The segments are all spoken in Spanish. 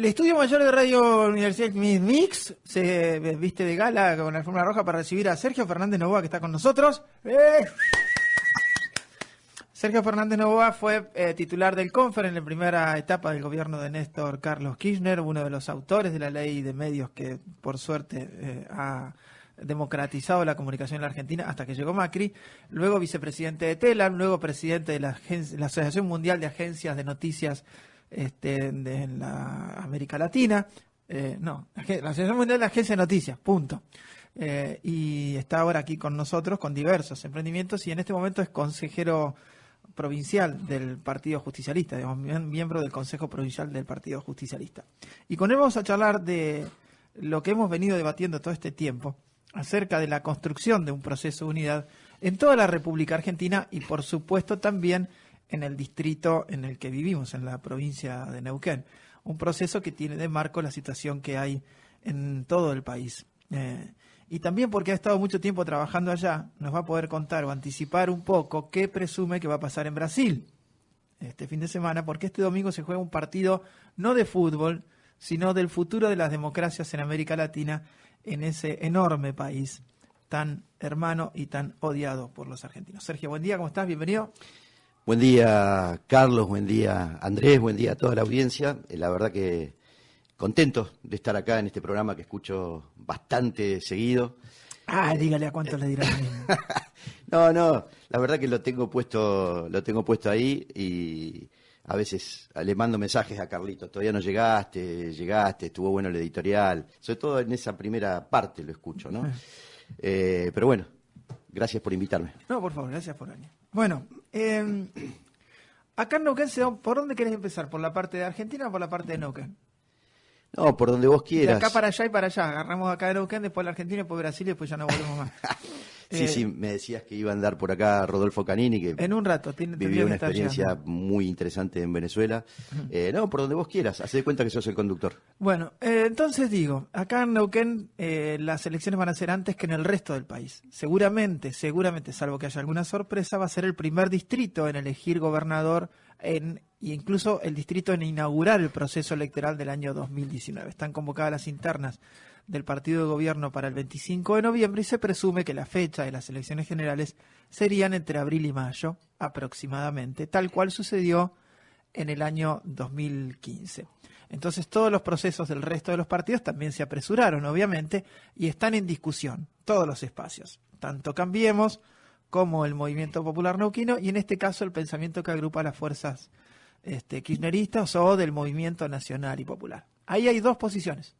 El Estudio Mayor de Radio Universidad Mix se viste de gala con la alfombra roja para recibir a Sergio Fernández Noboa, que está con nosotros. Sergio Fernández Noboa fue titular del CONFER en la primera etapa del gobierno de Néstor Carlos Kirchner, uno de los autores de la ley de medios que, por suerte, ha democratizado la comunicación en la Argentina hasta que llegó Macri, luego vicepresidente de TELAN, luego presidente de la Asociación Mundial de Agencias de Noticias de la América Latina, la Asociación Mundial de Agencias de Noticias, punto. Y está ahora aquí con nosotros con diversos emprendimientos y en este momento es consejero provincial del Partido Justicialista, digamos, miembro del Consejo Provincial del Partido Justicialista. Y con él vamos a charlar de lo que hemos venido debatiendo todo este tiempo, acerca de la construcción de un proceso de unidad en toda la República Argentina y por supuesto también en el distrito en el que vivimos, en la provincia de Neuquén. Un proceso que tiene de marco la situación que hay en todo el país. Y también porque ha estado mucho tiempo trabajando allá, nos va a poder contar o anticipar un poco qué presume que va a pasar en Brasil este fin de semana, porque este domingo se juega un partido no de fútbol, sino del futuro de las democracias en América Latina, en ese enorme país tan hermano y tan odiado por los argentinos. Sergio, buen día, ¿cómo estás? Bienvenido. Buen día, Carlos, buen día, Andrés, buen día a toda la audiencia. La verdad que contento de estar acá en este programa que escucho bastante seguido. Dígale a cuánto le dirán. No, la verdad que lo tengo puesto ahí y a veces le mando mensajes a Carlitos, todavía no llegaste, estuvo bueno el editorial, sobre todo en esa primera parte lo escucho, ¿no? Pero bueno, gracias por invitarme. No, por favor, gracias por venir. Bueno, acá en Neuquén, ¿por dónde querés empezar? ¿Por la parte de Argentina o por la parte de Neuquén? No, por donde vos quieras. De acá para allá y para allá. Agarramos acá de Neuquén, después la Argentina, después Brasil y después ya no volvemos más. Sí, me decías que iba a andar por acá Rodolfo Canini, que en un rato vivió una experiencia muy interesante en Venezuela. No, por donde vos quieras, hacé de cuenta que sos el conductor. Bueno, entonces digo, acá en Neuquén las elecciones van a ser antes que en el resto del país. Seguramente, salvo que haya alguna sorpresa, va a ser el primer distrito en elegir gobernador y incluso el distrito en inaugurar el proceso electoral del año 2019. Están convocadas las internas del partido de gobierno para el 25 de noviembre y se presume que la fecha de las elecciones generales serían entre abril y mayo aproximadamente, tal cual sucedió en el año 2015. Entonces todos los procesos del resto de los partidos también se apresuraron, obviamente, y están en discusión todos los espacios, tanto Cambiemos como el Movimiento Popular Neuquino y en este caso el pensamiento que agrupa las fuerzas kirchneristas o del Movimiento Nacional y Popular. Ahí hay dos posiciones.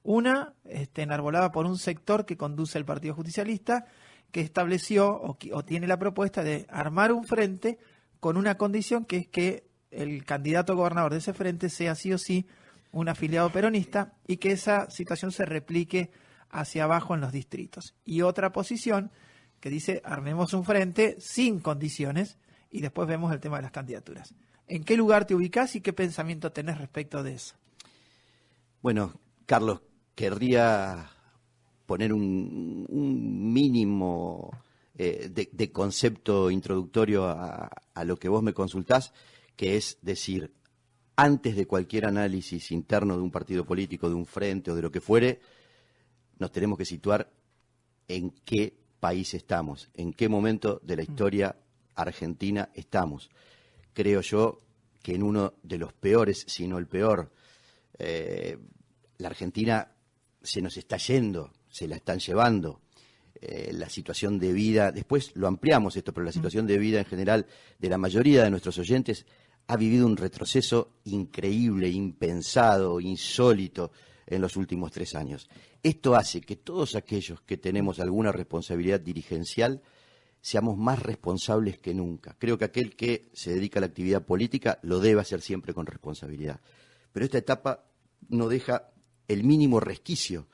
Una enarbolada por un sector que conduce el Partido Justicialista, que estableció o tiene la propuesta de armar un frente con una condición que es que el candidato a gobernador de ese frente sea sí o sí un afiliado peronista y que esa situación se replique hacia abajo en los distritos. Y otra posición que dice armemos un frente sin condiciones y después vemos el tema de las candidaturas. ¿En qué lugar te ubicás y qué pensamiento tenés respecto de eso? Bueno, Carlos, querría poner un mínimo de concepto introductorio a lo que vos me consultás, que es decir, antes de cualquier análisis interno de un partido político, de un frente o de lo que fuere, nos tenemos que situar en qué país estamos, en qué momento de la historia argentina estamos. Creo yo que en uno de los peores, si no el peor, la Argentina se nos está yendo, se la están llevando. La situación de vida, después lo ampliamos esto, pero la situación de vida en general de la mayoría de nuestros oyentes ha vivido un retroceso increíble, impensado, insólito en los últimos 3 años. Esto hace que todos aquellos que tenemos alguna responsabilidad dirigencial seamos más responsables que nunca. Creo que aquel que se dedica a la actividad política lo debe hacer siempre con responsabilidad. Pero esta etapa no deja el mínimo resquicio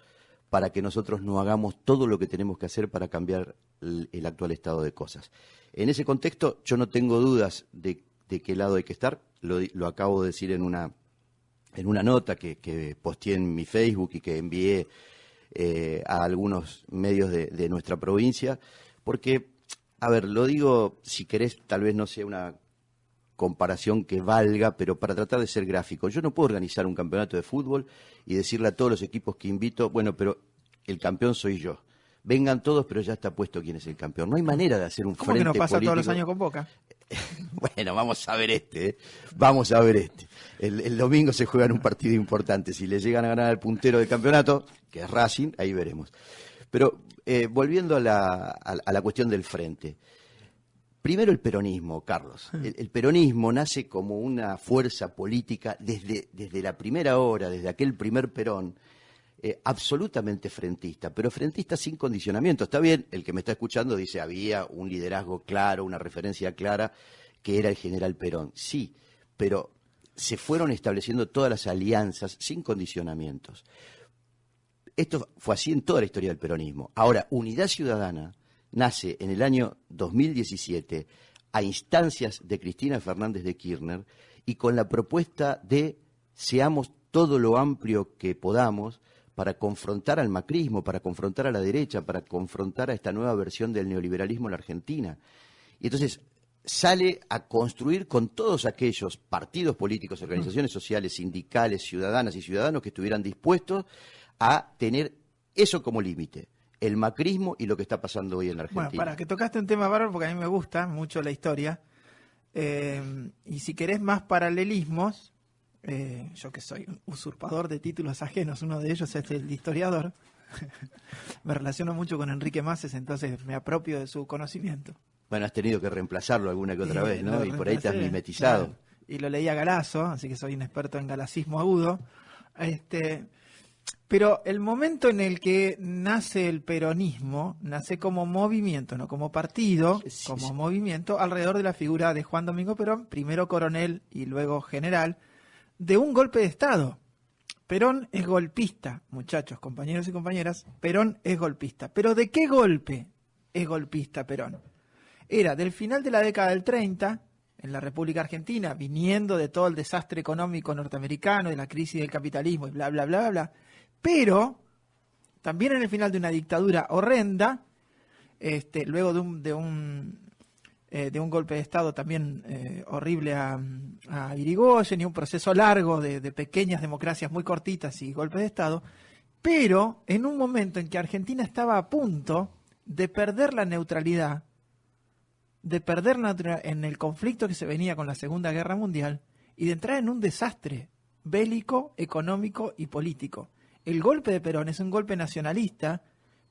para que nosotros no hagamos todo lo que tenemos que hacer para cambiar el actual estado de cosas. En ese contexto, yo no tengo dudas de qué lado hay que estar. Lo acabo de decir en una nota que posteé en mi Facebook y que envié a algunos medios de nuestra provincia, porque, a ver, lo digo, si querés, tal vez no sea comparación que valga, pero para tratar de ser gráfico. Yo no puedo organizar un campeonato de fútbol y decirle a todos los equipos que invito, bueno, pero el campeón soy yo. Vengan todos, pero ya está puesto quién es el campeón. No hay manera de hacer un ¿Cómo frente que nos pasa político. todos los años con Boca? Bueno, vamos a ver este. Vamos a ver este. El domingo se juega en un partido importante. Si le llegan a ganar al puntero del campeonato, que es Racing, ahí veremos. Pero volviendo a la cuestión del frente. Primero el peronismo, Carlos. El peronismo nace como una fuerza política desde la primera hora, desde aquel primer Perón, absolutamente frentista, pero frentista sin condicionamiento. Está bien, el que me está escuchando dice, había un liderazgo claro, una referencia clara, que era el general Perón. Sí, pero se fueron estableciendo todas las alianzas sin condicionamientos. Esto fue así en toda la historia del peronismo. Ahora, Unidad Ciudadana nace en el año 2017 a instancias de Cristina Fernández de Kirchner y con la propuesta de seamos todo lo amplio que podamos para confrontar al macrismo, para confrontar a la derecha, para confrontar a esta nueva versión del neoliberalismo en la Argentina. Y entonces sale a construir con todos aquellos partidos políticos, organizaciones sociales, sindicales, ciudadanas y ciudadanos que estuvieran dispuestos a tener eso como límite, el macrismo y lo que está pasando hoy en la Argentina. Bueno, para que tocaste un tema bárbaro, porque a mí me gusta mucho la historia, y si querés más paralelismos, yo que soy un usurpador de títulos ajenos, uno de ellos es el de historiador, me relaciono mucho con Enrique Maces, entonces me apropio de su conocimiento. Bueno, has tenido que reemplazarlo alguna que otra vez, ¿no? Y por ahí te has mimetizado. Claro. Y lo leí a Galazo, así que soy un experto en galacismo agudo. Pero el momento en el que nace el peronismo, nace como movimiento, no como partido, como movimiento, alrededor de la figura de Juan Domingo Perón, primero coronel y luego general, de un golpe de Estado. Perón es golpista, muchachos, compañeros y compañeras, Perón es golpista. ¿Pero de qué golpe es golpista Perón? Era del final de la década del 30, en la República Argentina, viniendo de todo el desastre económico norteamericano, de la crisis del capitalismo y bla, bla, bla, bla, pero también en el final de una dictadura horrenda, luego de un golpe de Estado también horrible a Irigoyen y un proceso largo de pequeñas democracias muy cortitas y golpes de Estado, pero en un momento en que Argentina estaba a punto de perder la neutralidad, en el conflicto que se venía con la Segunda Guerra Mundial y de entrar en un desastre bélico, económico y político. El golpe de Perón es un golpe nacionalista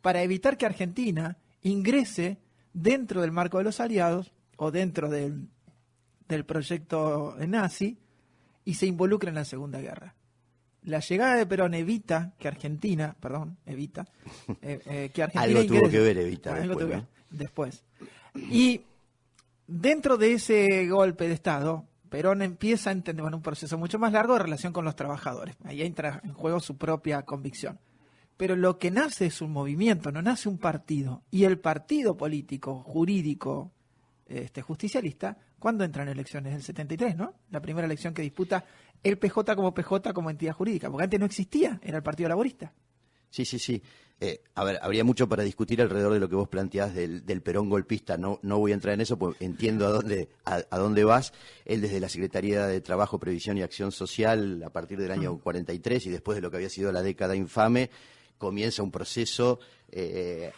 para evitar que Argentina ingrese dentro del marco de los aliados o dentro del proyecto nazi y se involucre en la Segunda Guerra. La llegada de Perón evita que Argentina, que Argentina algo ingrese, tuvo que ver Evita después. Y dentro de ese golpe de Estado, Perón empieza a entender un proceso mucho más largo de relación con los trabajadores. Ahí entra en juego su propia convicción. Pero lo que nace es un movimiento, no nace un partido. Y el partido político, jurídico, justicialista, ¿cuándo entra en elecciones? El 73, ¿no? La primera elección que disputa el PJ como entidad jurídica, porque antes no existía, era el Partido Laborista. Sí. A ver, habría mucho para discutir alrededor de lo que vos planteás del Perón golpista. No voy a entrar en eso porque entiendo a dónde vas. Él desde la Secretaría de Trabajo, Previsión y Acción Social, a partir del año 43 y después de lo que había sido la década infame, comienza un proceso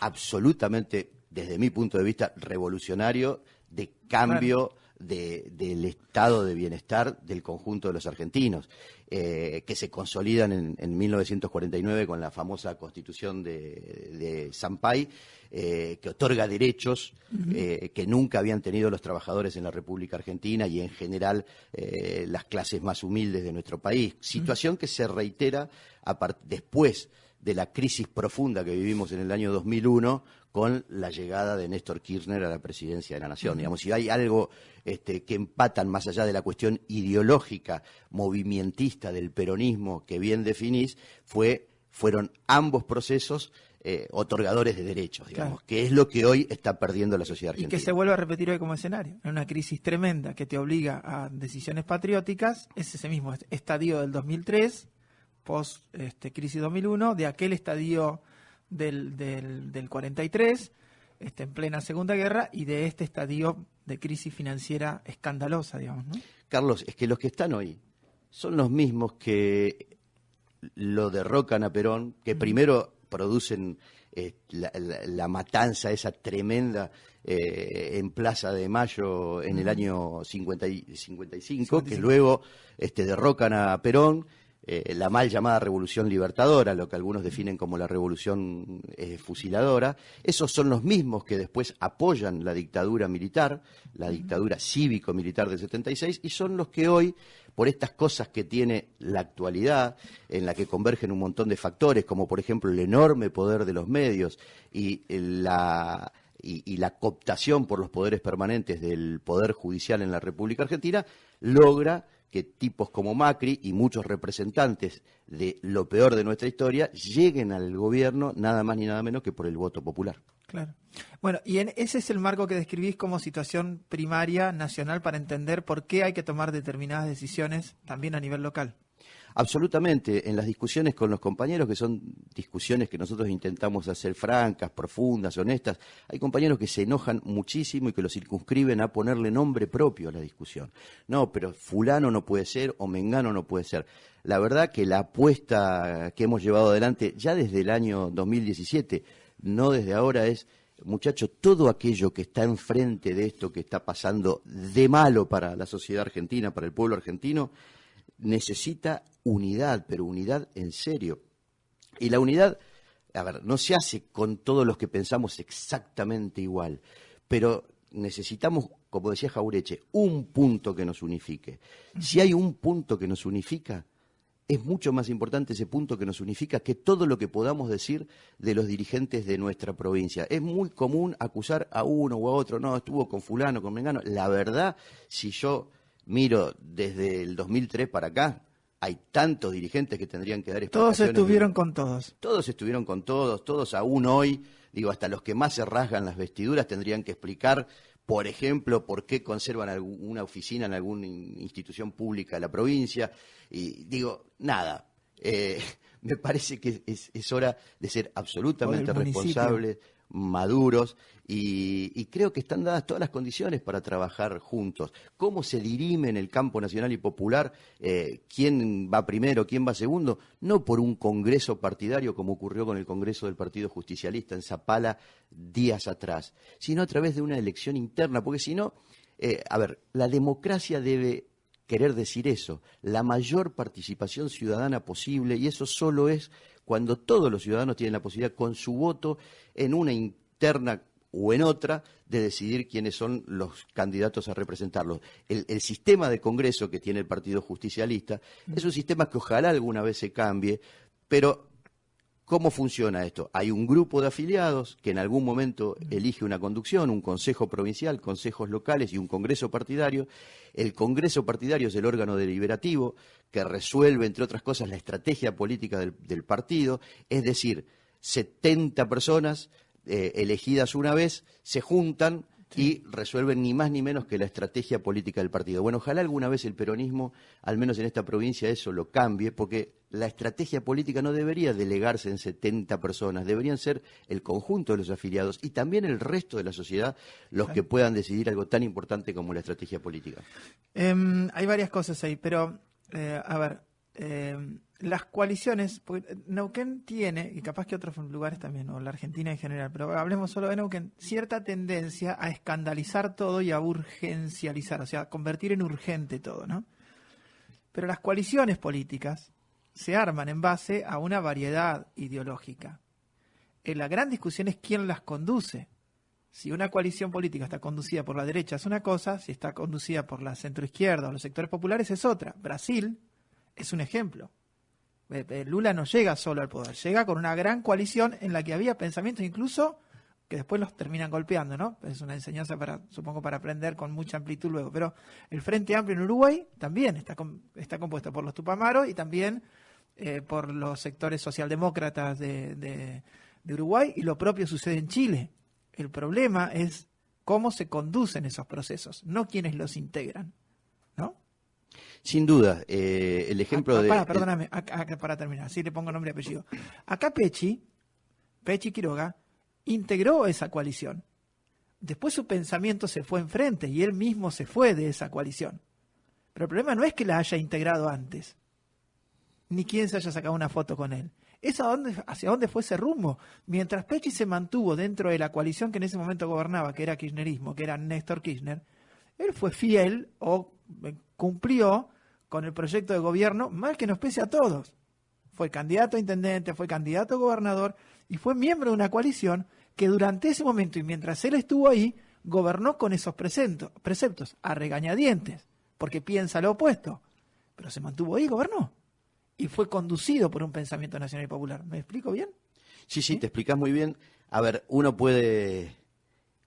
absolutamente, desde mi punto de vista, revolucionario de cambio del estado de bienestar del conjunto de los argentinos, que se consolidan en 1949 con la famosa Constitución de Sampay, que otorga derechos que nunca habían tenido los trabajadores en la República Argentina y en general las clases más humildes de nuestro país. Situación que se reitera después de la crisis profunda que vivimos en el año 2001 con la llegada de Néstor Kirchner a la presidencia de la Nación. Digamos, si hay algo que empatan más allá de la cuestión ideológica, movimentista del peronismo que bien definís, fueron ambos procesos otorgadores de derechos, digamos, claro, que es lo que hoy está perdiendo la sociedad argentina. Y que se vuelve a repetir hoy como escenario. En una crisis tremenda que te obliga a decisiones patrióticas, es ese mismo estadio del 2003, post crisis 2001, de aquel estadio del 43, en plena Segunda Guerra y de este estadio de crisis financiera escandalosa, digamos, ¿no? Carlos, es que los que están hoy son los mismos que lo derrocan a Perón, que primero producen la matanza esa tremenda en Plaza de Mayo en el año 55, que luego derrocan a Perón, la mal llamada Revolución Libertadora, lo que algunos definen como la Revolución Fusiladora. Esos son los mismos que después apoyan la dictadura militar, la dictadura cívico-militar del 76, y son los que hoy, por estas cosas que tiene la actualidad, en la que convergen un montón de factores, como por ejemplo el enorme poder de los medios y la cooptación por los poderes permanentes del Poder Judicial en la República Argentina, logra que tipos como Macri y muchos representantes de lo peor de nuestra historia lleguen al gobierno nada más ni nada menos que por el voto popular. Claro. Bueno, y ese es el marco que describís como situación primaria nacional para entender por qué hay que tomar determinadas decisiones también a nivel local. Absolutamente, en las discusiones con los compañeros, que son discusiones que nosotros intentamos hacer francas, profundas, honestas, hay compañeros que se enojan muchísimo y que lo circunscriben a ponerle nombre propio a la discusión. No, pero fulano no puede ser o mengano no puede ser. La verdad que la apuesta que hemos llevado adelante ya desde el año 2017, no desde ahora, es, muchacho, todo aquello que está enfrente de esto que está pasando de malo para la sociedad argentina, para el pueblo argentino, necesita unidad, pero unidad en serio. Y la unidad, a ver, no se hace con todos los que pensamos exactamente igual, pero necesitamos, como decía Jauretche, un punto que nos unifique. Si hay un punto que nos unifica, es mucho más importante ese punto que nos unifica que todo lo que podamos decir de los dirigentes de nuestra provincia. Es muy común acusar a uno o a otro, no, estuvo con fulano, con mengano. La verdad, si yo miro desde el 2003 para acá, hay tantos dirigentes que tendrían que dar explicaciones. Todos estuvieron con todos. Todos estuvieron con todos, todos aún hoy, digo, hasta los que más se rasgan las vestiduras tendrían que explicar, por ejemplo, por qué conservan una oficina en alguna institución pública de la provincia. Y digo, nada, me parece que es hora de ser absolutamente responsables, maduros, y creo que están dadas todas las condiciones para trabajar juntos. ¿Cómo se dirime en el campo nacional y popular quién va primero, quién va segundo? No por un congreso partidario como ocurrió con el Congreso del Partido Justicialista en Zapala días atrás, sino a través de una elección interna, porque si no, a ver, la democracia debe querer decir eso, la mayor participación ciudadana posible, y eso solo es cuando todos los ciudadanos tienen la posibilidad, con su voto, en una interna o en otra, de decidir quiénes son los candidatos a representarlos. El sistema de Congreso que tiene el Partido Justicialista es un sistema que ojalá alguna vez se cambie, pero ¿cómo funciona esto? Hay un grupo de afiliados que en algún momento elige una conducción, un consejo provincial, consejos locales y un congreso partidario. El congreso partidario es el órgano deliberativo que resuelve, entre otras cosas, la estrategia política del partido, es decir, 70 personas elegidas una vez se juntan y resuelven ni más ni menos que la estrategia política del partido. Bueno, ojalá alguna vez el peronismo, al menos en esta provincia, eso lo cambie, porque la estrategia política no debería delegarse en 70 personas, deberían ser el conjunto de los afiliados y también el resto de la sociedad los que puedan decidir algo tan importante como la estrategia política. Hay varias cosas ahí, pero, a ver, las coaliciones, porque Neuquén tiene, y capaz que otros lugares también, o la Argentina en general, pero hablemos solo de Neuquén, cierta tendencia a escandalizar todo y a urgencializar, o sea, a convertir en urgente todo, ¿no? Pero las coaliciones políticas se arman en base a una variedad ideológica. La gran discusión es quién las conduce. Si una coalición política está conducida por la derecha es una cosa, si está conducida por la centroizquierda o los sectores populares es otra. Brasil es un ejemplo. Lula no llega solo al poder, llega con una gran coalición en la que había pensamientos incluso que después los terminan golpeando, ¿no? Es una enseñanza supongo para aprender con mucha amplitud luego, pero el Frente Amplio en Uruguay también está compuesto por los Tupamaros y también por los sectores socialdemócratas de Uruguay, y lo propio sucede en Chile. El problema es cómo se conducen esos procesos, no quienes los integran, ¿no? Sin duda, el ejemplo Perdóname, para terminar, así le pongo nombre y apellido. Acá Pechi Quiroga integró esa coalición después su pensamiento se fue enfrente y él mismo se fue de esa coalición. Pero el problema no es que la haya integrado antes, ni quién se haya sacado una foto con él. Es hacia dónde fue ese rumbo. Mientras Pecci se mantuvo dentro de la coalición que en ese momento gobernaba, que era kirchnerismo, que era Néstor Kirchner, él fue fiel o cumplió con el proyecto de gobierno, mal que nos pese a todos. Fue candidato a intendente, fue candidato a gobernador y fue miembro de una coalición que durante ese momento y mientras él estuvo ahí, gobernó con esos preceptos a regañadientes, porque piensa lo opuesto. Pero se mantuvo ahí y gobernó. Y fue conducido por un pensamiento nacional y popular. ¿Me explico bien? Sí, te explicás muy bien. A ver, uno puede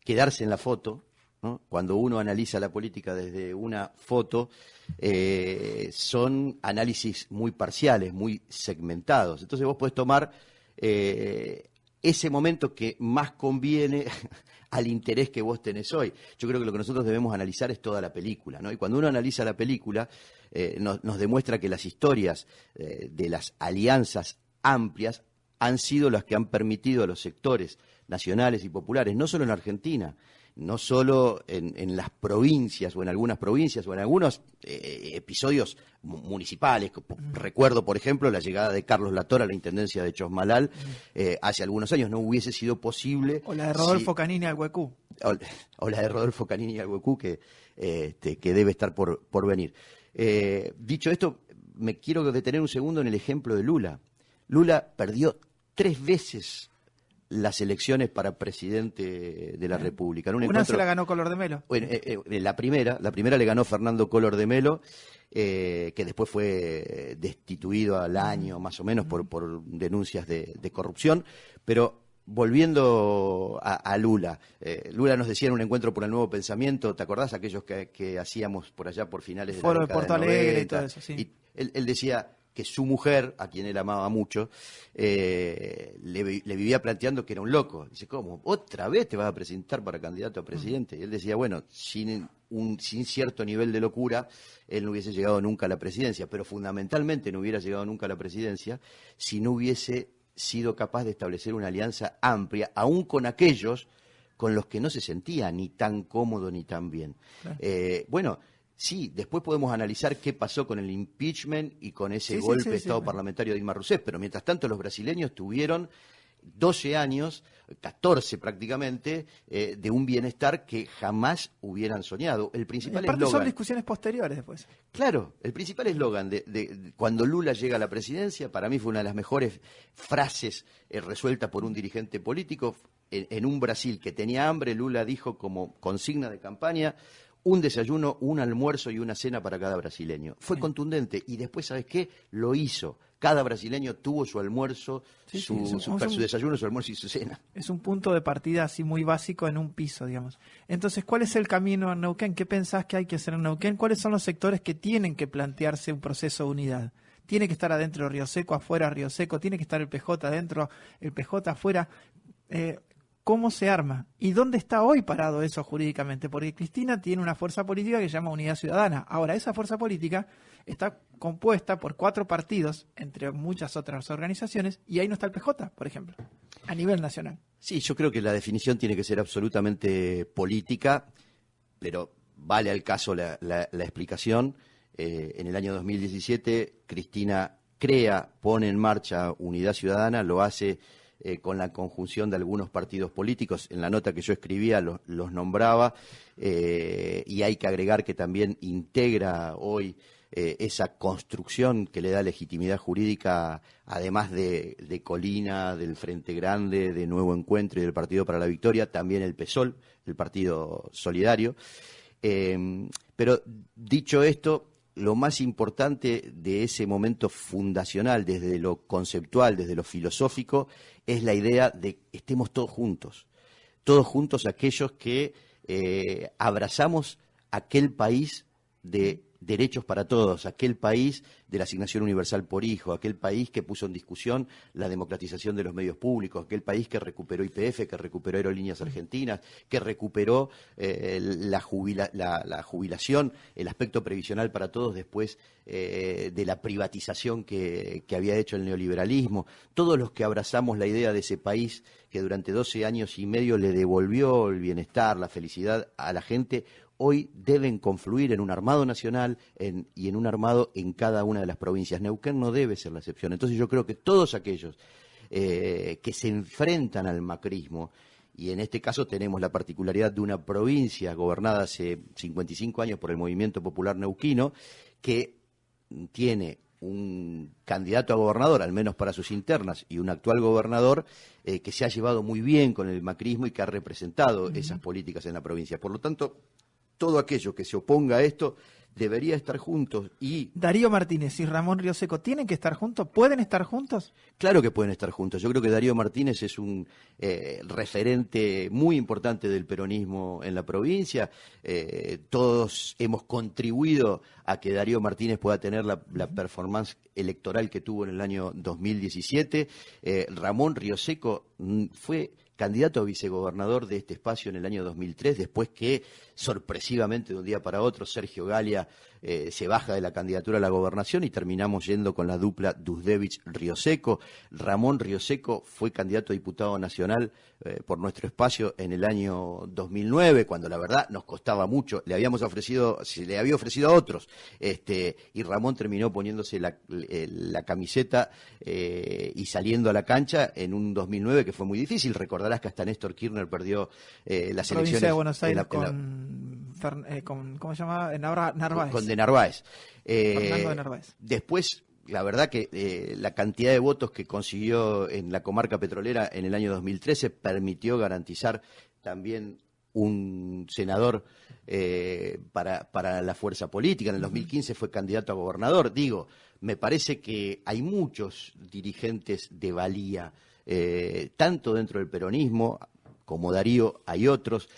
quedarse en la foto, ¿no? Cuando uno analiza la política desde una foto, son análisis muy parciales, muy segmentados. Entonces vos podés tomar ese momento que más conviene al interés que vos tenés hoy. Yo creo que lo que nosotros debemos analizar es toda la película, ¿no? Y cuando uno analiza la película, nos demuestra que las historias de las alianzas amplias han sido las que han permitido a los sectores nacionales y populares, no solo en Argentina, no solo en las provincias o en algunas provincias o en algunos episodios municipales. Recuerdo, por ejemplo, la llegada de Carlos Lator a la intendencia de Chosmalal hace algunos años. No hubiese sido posible. O la de Rodolfo Canini al Huecú. O la de Rodolfo Canini al Huecú, que debe estar por venir. Dicho esto, me quiero detener un segundo en el ejemplo de Lula. Lula perdió 3 veces las elecciones para presidente de la República. Una se la ganó Collor de Mello. Bueno, la primera le ganó Fernando Collor de Mello, que después fue destituido al año más o menos por denuncias de corrupción. Pero volviendo a Lula, Lula nos decía en un encuentro por el Nuevo Pensamiento, ¿te acordás? Aquellos que hacíamos por allá por finales de Foro la de década Porto de Alegre 90, y todo eso, sí. Y él decía que su mujer, a quien él amaba mucho, le vivía planteando que era un loco. Dice, ¿cómo? ¿Otra vez te vas a presentar para candidato a presidente? Y él decía, bueno, sin cierto nivel de locura, él no hubiese llegado nunca a la presidencia, pero fundamentalmente no hubiera llegado nunca a la presidencia si no hubiese sido capaz de establecer una alianza amplia, aún con aquellos con los que no se sentía ni tan cómodo ni tan bien. Claro. Bueno, sí, después podemos analizar qué pasó con el impeachment y con ese golpe de Estado parlamentario de Dilma Rousseff, pero mientras tanto los brasileños tuvieron 12 años, 14 prácticamente, de un bienestar que jamás hubieran soñado. El principal eslogan... son discusiones posteriores después. Claro, el principal eslogan de cuando Lula llega a la presidencia, para mí fue una de las mejores frases resueltas por un dirigente político. En un Brasil que tenía hambre, Lula dijo como consigna de campaña: un desayuno, un almuerzo y una cena para cada brasileño. Fue contundente y después, ¿sabes qué? Lo hizo. Cada brasileño tuvo su almuerzo, su desayuno, su almuerzo y su cena. Es un punto de partida así muy básico en un piso, digamos. Entonces, ¿cuál es el camino en Neuquén? ¿Qué pensás que hay que hacer en Neuquén? ¿Cuáles son los sectores que tienen que plantearse un proceso de unidad? ¿Tiene que estar adentro Río Seco, afuera Río Seco? ¿Tiene que estar el PJ adentro, el PJ afuera? ¿Cómo se arma? ¿Y dónde está hoy parado eso jurídicamente? Porque Cristina tiene una fuerza política que se llama Unidad Ciudadana. Ahora, esa fuerza política está compuesta por 4 partidos, entre muchas otras organizaciones, y ahí no está el PJ, por ejemplo, a nivel nacional. Sí, yo creo que la definición tiene que ser absolutamente política, pero vale al caso la explicación. En el año 2017, Cristina pone en marcha Unidad Ciudadana, lo hace con la conjunción de algunos partidos políticos. En la nota que yo escribía los nombraba, y hay que agregar que también integra hoy esa construcción que le da legitimidad jurídica, además de Colina, del Frente Grande, de Nuevo Encuentro y del Partido para la Victoria, también el PSOL, el Partido Solidario. Pero dicho esto, lo más importante de ese momento fundacional, desde lo conceptual, desde lo filosófico, es la idea de que estemos todos juntos aquellos que abrazamos aquel país de derechos para todos, aquel país de la asignación universal por hijo, aquel país que puso en discusión la democratización de los medios públicos, aquel país que recuperó YPF, que recuperó Aerolíneas Argentinas, que recuperó la jubilación, el aspecto previsional para todos después de la privatización que había hecho el neoliberalismo. Todos los que abrazamos la idea de ese país que durante 12 años y medio le devolvió el bienestar, la felicidad a la gente, hoy deben confluir en un armado nacional y en un armado en cada una de las provincias. Neuquén no debe ser la excepción. Entonces yo creo que todos aquellos que se enfrentan al macrismo, y en este caso tenemos la particularidad de una provincia gobernada hace 55 años por el Movimiento Popular Neuquino, que tiene un candidato a gobernador, al menos para sus internas, y un actual gobernador que se ha llevado muy bien con el macrismo y que ha representado esas políticas en la provincia. Por lo tanto, todo aquello que se oponga a esto debería estar juntos. Y Darío Martínez y Ramón Rioseco, ¿tienen que estar juntos? ¿Pueden estar juntos? claro que pueden estar juntos. Yo creo que Darío Martínez es un referente muy importante del peronismo en la provincia. Todos hemos contribuido a que Darío Martínez pueda tener la performance electoral que tuvo en el año 2017. Ramón Rioseco fue candidato a vicegobernador de este espacio en el año 2003, después que sorpresivamente de un día para otro Sergio Galia se baja de la candidatura a la gobernación y terminamos yendo con la dupla Dusdevich-Rioseco. Ramón Rioseco fue candidato a diputado nacional por nuestro espacio en el año 2009, cuando la verdad nos costaba mucho, se le había ofrecido a otros, y Ramón terminó poniéndose la camiseta y saliendo a la cancha en un 2009 que fue muy difícil. Recordarás que hasta Néstor Kirchner perdió las Provincia elecciones de Buenos Aires con ¿cómo se llama? Narváez. Con de Narváez. Fernando de Narváez. Después, la verdad que la cantidad de votos que consiguió en la comarca petrolera en el año 2013 permitió garantizar también un senador para la fuerza política. En el 2015 fue candidato a gobernador. Digo, me parece que hay muchos dirigentes de valía, tanto dentro del peronismo como Darío, hay otros.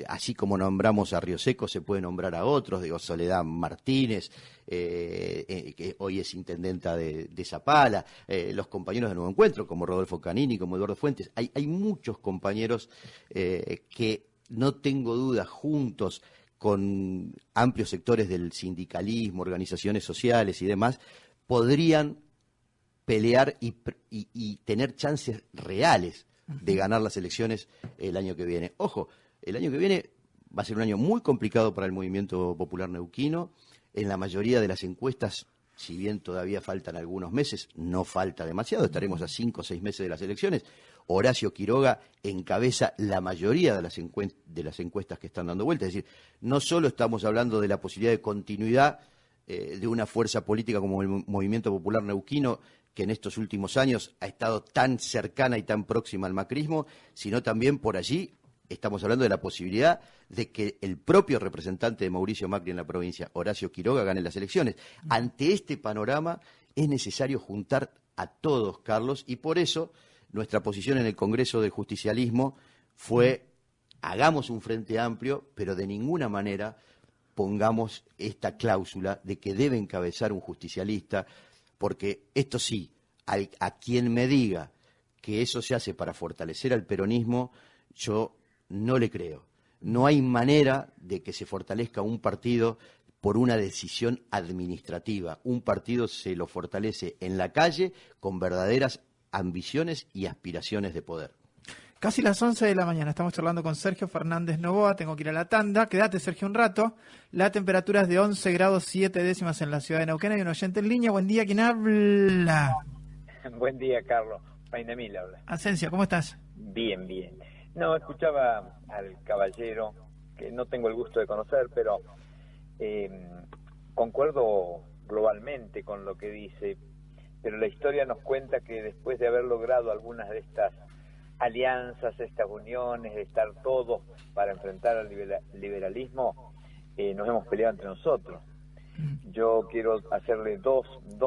Así como nombramos a Rioseco, se puede nombrar a otros, digo, Soledad Martínez, que hoy es intendenta de Zapala, los compañeros de Nuevo Encuentro, como Rodolfo Canini, como Eduardo Fuentes. Hay muchos compañeros que no tengo dudas, juntos con amplios sectores del sindicalismo, organizaciones sociales y demás, podrían pelear y tener chances reales de ganar las elecciones el año que viene. Ojo, el año que viene va a ser un año muy complicado para el Movimiento Popular Neuquino. En la mayoría de las encuestas, si bien todavía faltan algunos meses, no falta demasiado, estaremos a 5 o 6 meses de las elecciones. Horacio Quiroga encabeza la mayoría de las encuestas que están dando vuelta. Es decir, no solo estamos hablando de la posibilidad de continuidad de una fuerza política como el Movimiento Popular Neuquino, que en estos últimos años ha estado tan cercana y tan próxima al macrismo, sino también por allí estamos hablando de la posibilidad de que el propio representante de Mauricio Macri en la provincia, Horacio Quiroga, gane las elecciones. Ante este panorama es necesario juntar a todos, Carlos, y por eso nuestra posición en el Congreso del Justicialismo fue: hagamos un frente amplio, pero de ninguna manera pongamos esta cláusula de que debe encabezar un justicialista, porque esto sí, a quien me diga que eso se hace para fortalecer al peronismo, yo no le creo. No hay manera de que se fortalezca un partido por una decisión administrativa. Un partido se lo fortalece en la calle con verdaderas ambiciones y aspiraciones de poder. Casi las 11 de la mañana, estamos charlando con Sergio Fernández Novoa, tengo que ir a la tanda, quédate Sergio un rato. La temperatura es de 11 grados 7 décimas en la ciudad de Neuquén. Hay un oyente en línea, buen día, ¿quién habla? Buen día, Carlos. Painamil habla. Asensio, ¿cómo estás? Bien, bien. No, escuchaba al caballero, que no tengo el gusto de conocer, pero concuerdo globalmente con lo que dice, pero la historia nos cuenta que después de haber logrado algunas de estas alianzas, estas uniones, de estar todos para enfrentar al liberalismo, nos hemos peleado entre nosotros. Yo quiero hacerle dos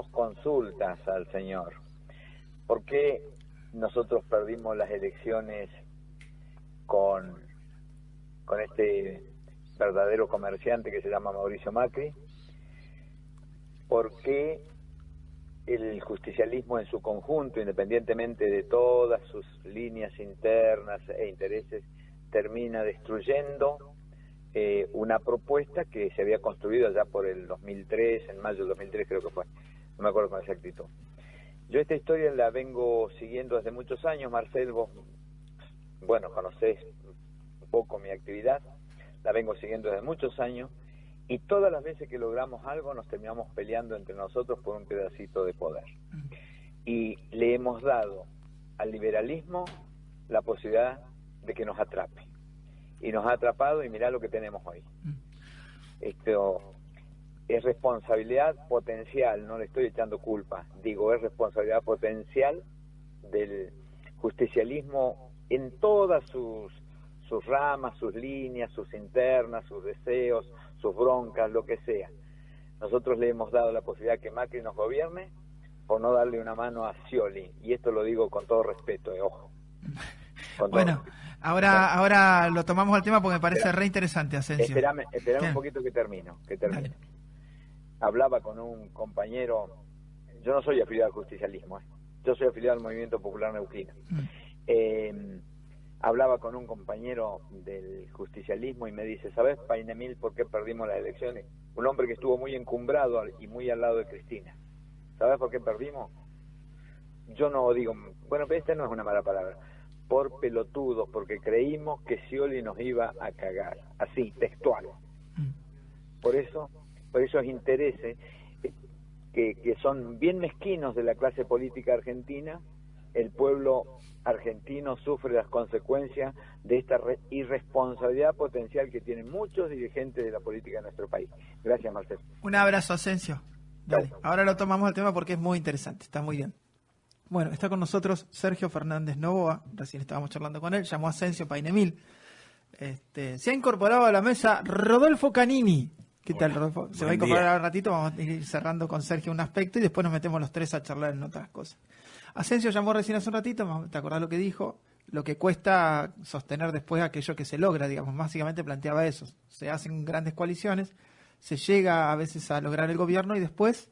consultas al señor. ¿Por qué nosotros perdimos las elecciones con este verdadero comerciante que se llama Mauricio Macri, por qué el justicialismo en su conjunto, independientemente de todas sus líneas internas e intereses, termina destruyendo una propuesta que se había construido ya por el 2003, en mayo del 2003 creo que fue, no me acuerdo con exactitud. Yo esta historia la vengo siguiendo desde muchos años, Marcel, vos, bueno, conocés un poco mi actividad, la vengo siguiendo desde muchos años, y todas las veces que logramos algo nos terminamos peleando entre nosotros por un pedacito de poder. Y le hemos dado al liberalismo la posibilidad de que nos atrape. Y nos ha atrapado y mirá lo que tenemos hoy. Esto es responsabilidad potencial, no le estoy echando culpa, digo, es responsabilidad potencial del justicialismo en todas sus ramas, sus líneas, sus internas, sus deseos, sus broncas, lo que sea. Nosotros le hemos dado la posibilidad que Macri nos gobierne por no darle una mano a Scioli, y esto lo digo con todo respeto, ojo. Bueno, ahora lo tomamos al tema porque me parece re interesante, Asensio. Esperame un poquito que termino. Dale. Hablaba con un compañero, yo no soy afiliado al justicialismo, yo soy afiliado al Movimiento Popular Neuquino. Hablaba con un compañero del justicialismo y me dice, ¿sabes, Painemil, por qué perdimos las elecciones? Un hombre que estuvo muy encumbrado y muy al lado de Cristina. ¿Sabes por qué perdimos? Yo no digo, bueno, esta no es una mala palabra, por pelotudos, porque creímos que Scioli nos iba a cagar, así, textual. Por eso intereses que son bien mezquinos de la clase política argentina, el pueblo argentino sufre las consecuencias de esta irresponsabilidad potencial que tienen muchos dirigentes de la política de nuestro país. Gracias, Marcelo. Un abrazo, Asensio. Dale. Ahora lo tomamos al tema porque es muy interesante, está muy bien. Bueno, está con nosotros Sergio Fernández Novoa, recién estábamos charlando con él, llamó a Asensio Painemil. Se ha incorporado a la mesa Rodolfo Canini. ¿Qué tal, Rodolfo? Se va a incorporar ahora un ratito, vamos a ir cerrando con Sergio un aspecto y después nos metemos los tres a charlar en otras cosas. Asensio llamó recién hace un ratito, ¿te acordás lo que dijo? Lo que cuesta sostener después aquello que se logra, digamos, básicamente planteaba eso. Se hacen grandes coaliciones, se llega a veces a lograr el gobierno y después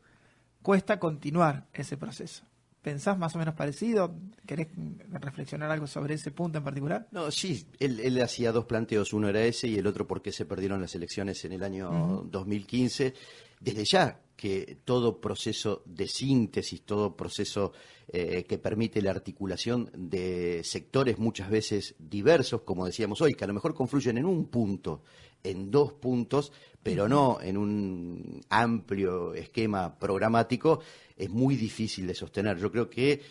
cuesta continuar ese proceso. ¿Pensás más o menos parecido? ¿Querés reflexionar algo sobre ese punto en particular? No, sí, él hacía dos planteos, uno era ese y el otro por qué se perdieron las elecciones en el año 2015. Desde ya que todo proceso de síntesis, todo proceso que permite la articulación de sectores muchas veces diversos, como decíamos hoy, que a lo mejor confluyen en un punto, en dos puntos, pero no en un amplio esquema programático, es muy difícil de sostener. Yo creo que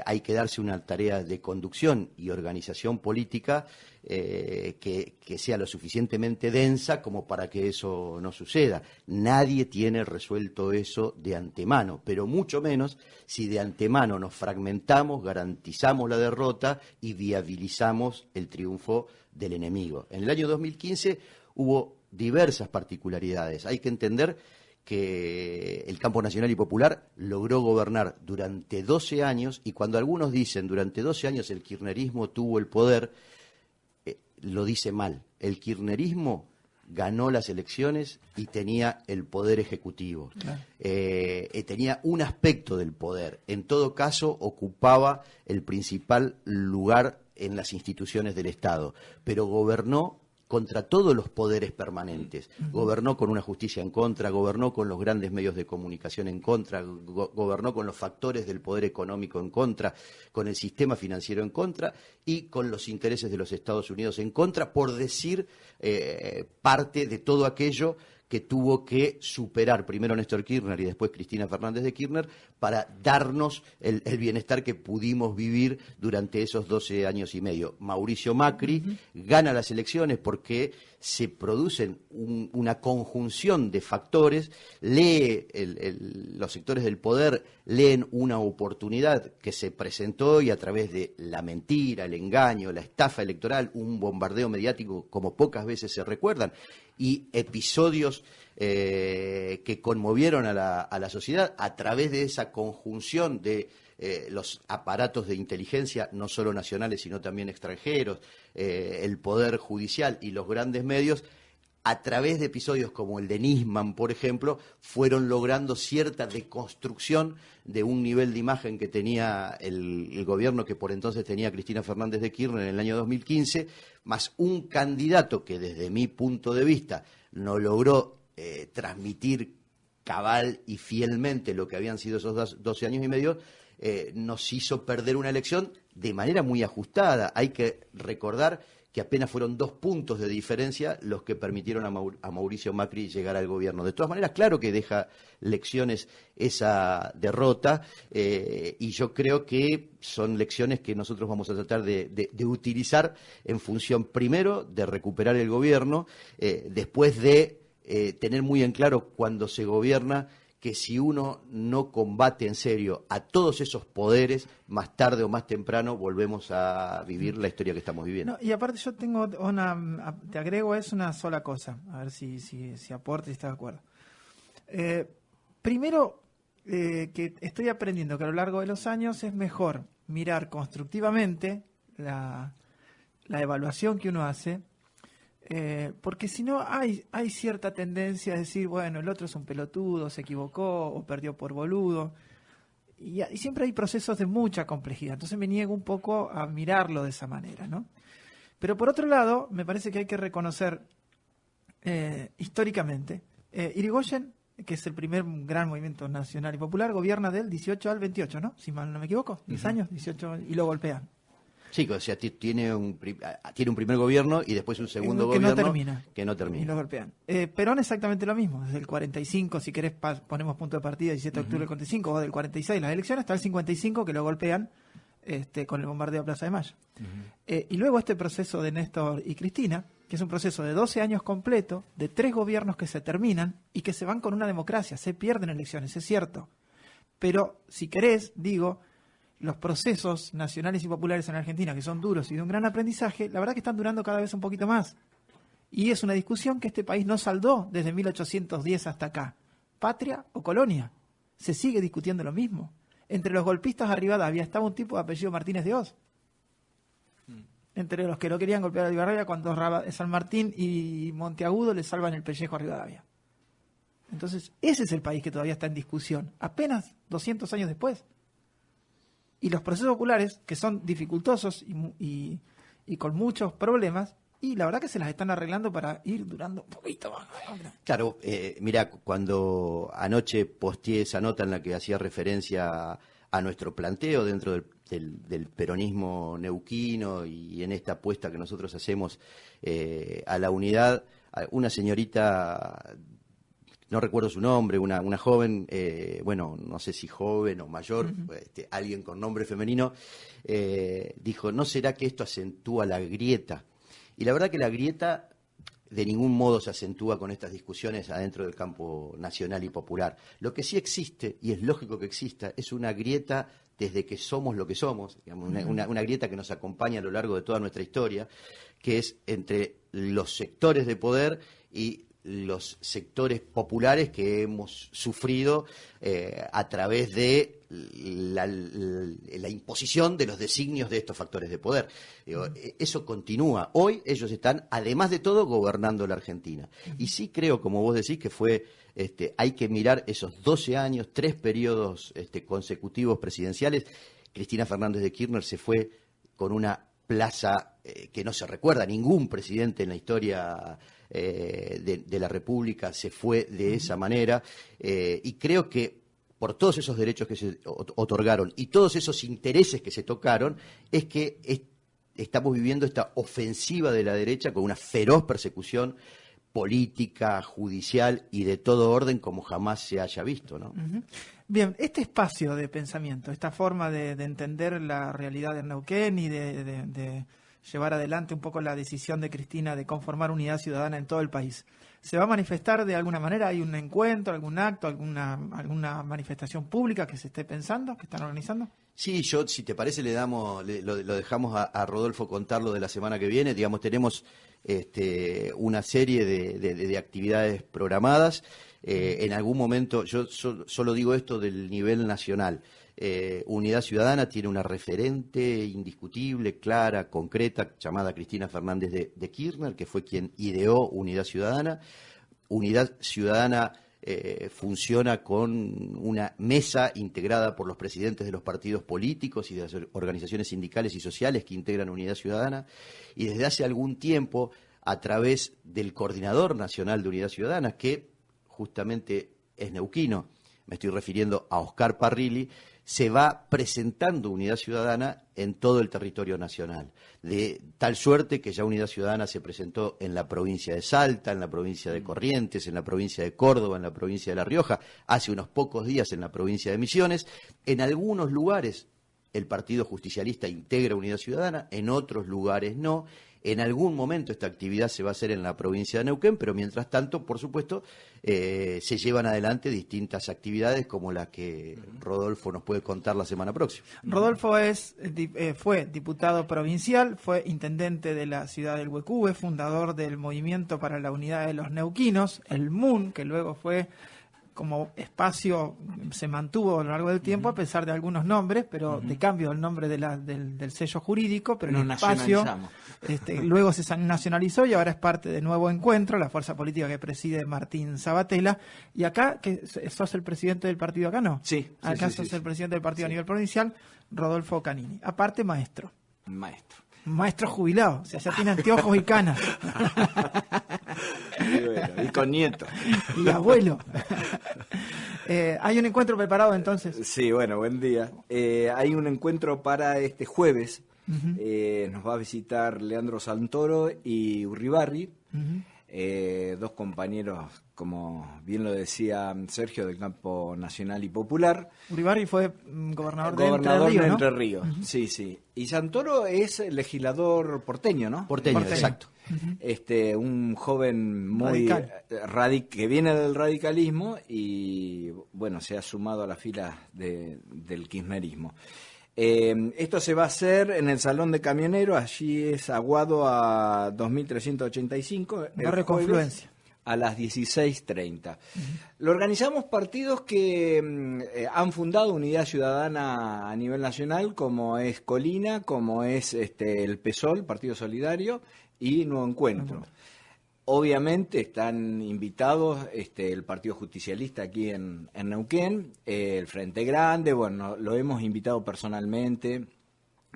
hay que darse una tarea de conducción y organización política que sea lo suficientemente densa como para que eso no suceda. Nadie tiene resuelto eso de antemano, pero mucho menos si de antemano nos fragmentamos, garantizamos la derrota y viabilizamos el triunfo del enemigo. En el año 2015 hubo diversas particularidades. Hay que entender que el campo nacional y popular logró gobernar durante 12 años y cuando algunos dicen durante 12 años el kirchnerismo tuvo el poder, lo dice mal. El kirchnerismo ganó las elecciones y tenía el poder ejecutivo. Claro. Tenía un aspecto del poder. En todo caso, ocupaba el principal lugar en las instituciones del Estado, pero gobernó contra todos los poderes permanentes. Gobernó con una justicia en contra, gobernó con los grandes medios de comunicación en contra, gobernó con los factores del poder económico en contra, con el sistema financiero en contra y con los intereses de los Estados Unidos en contra, por decir parte de todo aquello que tuvo que superar primero Néstor Kirchner y después Cristina Fernández de Kirchner para darnos el bienestar que pudimos vivir durante esos 12 años y medio. Mauricio Macri gana las elecciones porque se producen una conjunción de factores, los sectores del poder leen una oportunidad que se presentó y a través de la mentira, el engaño, la estafa electoral, un bombardeo mediático como pocas veces se recuerdan, y episodios que conmovieron a la sociedad a través de esa conjunción de los aparatos de inteligencia, no solo nacionales, sino también extranjeros, el Poder Judicial y los grandes medios, a través de episodios como el de Nisman, por ejemplo, fueron logrando cierta deconstrucción de un nivel de imagen que tenía el gobierno que por entonces tenía Cristina Fernández de Kirchner en el año 2015, más un candidato que desde mi punto de vista no logró transmitir cabal y fielmente lo que habían sido esos 12 años y medio, nos hizo perder una elección de manera muy ajustada. Hay que recordar que apenas fueron 2 puntos de diferencia los que permitieron a Mauricio Macri llegar al gobierno. De todas maneras, claro que deja lecciones esa derrota, y yo creo que son lecciones que nosotros vamos a tratar de utilizar en función, primero, de recuperar el gobierno, después de tener muy en claro cuando se gobierna que si uno no combate en serio a todos esos poderes, más tarde o más temprano volvemos a vivir la historia que estamos viviendo. No, y aparte yo tengo te agrego es una sola cosa, a ver si aporta y está de acuerdo. Primero, que estoy aprendiendo que a lo largo de los años es mejor mirar constructivamente la evaluación que uno hace, porque si no hay cierta tendencia a decir, bueno, el otro es un pelotudo, se equivocó o perdió por boludo, y siempre hay procesos de mucha complejidad, entonces me niego un poco a mirarlo de esa manera, ¿no? Pero por otro lado, me parece que hay que reconocer históricamente, Irigoyen, que es el primer gran movimiento nacional y popular, gobierna del 18 al 28, ¿no? Si mal no me equivoco, 10 años, 18, y lo golpean. Sí, o sea, tiene un primer gobierno y después un segundo que gobierno que no termina. Y lo golpean. Perón exactamente lo mismo, desde el 45, si querés ponemos punto de partida, 17 de octubre del 45, o del 46 las elecciones, hasta el 55 que lo golpean con el bombardeo a Plaza de Mayo. Y luego este proceso de Néstor y Cristina, que es un proceso de 12 años completo, de 3 gobiernos que se terminan y que se van con una democracia, se pierden elecciones, es cierto. Pero, si querés, digo, los procesos nacionales y populares en Argentina, que son duros y de un gran aprendizaje, la verdad que están durando cada vez un poquito más. Y es una discusión que este país no saldó desde 1810 hasta acá. ¿Patria o colonia? Se sigue discutiendo lo mismo. Entre los golpistas a Rivadavia estaba un tipo de apellido Martínez de Oz. Entre los que lo querían golpear a Rivadavia, cuando San Martín y Monteagudo le salvan el pellejo a Rivadavia. Entonces, ese es el país que todavía está en discusión, apenas 200 años después. Y los procesos populares, que son dificultosos y con muchos problemas, y la verdad que se las están arreglando para ir durando un poquito más. Claro, mira, cuando anoche posteé esa nota en la que hacía referencia a nuestro planteo dentro del peronismo neuquino y en esta apuesta que nosotros hacemos a la unidad, una señorita, no recuerdo su nombre, una joven, bueno, no sé si joven o mayor, alguien con nombre femenino, dijo, ¿no será que esto acentúa la grieta? Y la verdad que la grieta de ningún modo se acentúa con estas discusiones adentro del campo nacional y popular. Lo que sí existe, y es lógico que exista, es una grieta desde que somos lo que somos, digamos, una grieta que nos acompaña a lo largo de toda nuestra historia, que es entre los sectores de poder y los sectores populares que hemos sufrido a través de la imposición de los designios de estos factores de poder. Digo, eso continúa. Hoy ellos están, además de todo, gobernando la Argentina. Y sí creo, como vos decís, que fue hay que mirar esos 12 años, 3 periodos consecutivos presidenciales. Cristina Fernández de Kirchner se fue con una plaza que no se recuerda, ningún presidente en la historia de la República se fue de esa manera, y creo que por todos esos derechos que se otorgaron y todos esos intereses que se tocaron, es que estamos viviendo esta ofensiva de la derecha con una feroz persecución política, judicial y de todo orden como jamás se haya visto, ¿no? Bien, este espacio de pensamiento, esta forma de entender la realidad de Neuquén y de llevar adelante un poco la decisión de Cristina de conformar unidad ciudadana en todo el país, ¿se va a manifestar de alguna manera? ¿Hay un encuentro, algún acto, alguna manifestación pública que se esté pensando, que están organizando? Sí, yo, si te parece, lo dejamos a Rodolfo contarlo de la semana que viene. Digamos, tenemos una serie de actividades programadas. En algún momento, yo solo digo esto del nivel nacional. Unidad Ciudadana tiene una referente indiscutible, clara, concreta, llamada Cristina Fernández de Kirchner, que fue quien ideó Unidad Ciudadana. Unidad Ciudadana funciona con una mesa integrada por los presidentes de los partidos políticos y de las organizaciones sindicales y sociales que integran Unidad Ciudadana, y desde hace algún tiempo, a través del Coordinador Nacional de Unidad Ciudadana, que justamente es neuquino, me estoy refiriendo a Oscar Parrilli, se va presentando Unidad Ciudadana en todo el territorio nacional, de tal suerte que ya Unidad Ciudadana se presentó en la provincia de Salta, en la provincia de Corrientes, en la provincia de Córdoba, en la provincia de La Rioja, hace unos pocos días en la provincia de Misiones. En algunos lugares el Partido Justicialista integra Unidad Ciudadana, en otros lugares no. En algún momento esta actividad se va a hacer en la provincia de Neuquén, pero mientras tanto, por supuesto, se llevan adelante distintas actividades como la que Rodolfo nos puede contar la semana próxima. Rodolfo fue diputado provincial, fue intendente de la ciudad del Huecube, fundador del Movimiento para la Unidad de los Neuquinos, el MUN, que luego fue como espacio, se mantuvo a lo largo del tiempo a pesar de algunos nombres, pero de cambio el nombre del sello jurídico, pero el espacio luego se nacionalizó y ahora es parte de Nuevo Encuentro, la fuerza política que preside Martín Sabatella. Y acá, que sos el presidente del partido acá, ¿no? Sí. Acá sos el presidente del partido a nivel provincial, Rodolfo Canini. Aparte, maestro. Maestro jubilado, o sea, ya tiene anteojos y canas. Y con nietos. Y abuelo. ¿Hay un encuentro preparado entonces? Sí, bueno, buen día. Hay un encuentro para este jueves. Nos va a visitar Leandro Santoro y Urribarri, dos compañeros, como bien lo decía Sergio, del campo nacional y popular. Urribarri fue gobernador de Entre Ríos, ¿no? Sí. Y Santoro es legislador porteño, ¿no? Porteño. Exacto. Un joven muy que viene del radicalismo y bueno, se ha sumado a las filas del kirchnerismo. Esto se va a hacer en el Salón de Camioneros, allí es Aguado a 2385, Barrio Confluencia, a las 16:30. Lo organizamos partidos que han fundado Unidad Ciudadana a nivel nacional, como es Colina, como es el PSOL, Partido Solidario, y Nuevo Encuentro. Obviamente están invitados el Partido Justicialista aquí en Neuquén, el Frente Grande, bueno, lo hemos invitado personalmente.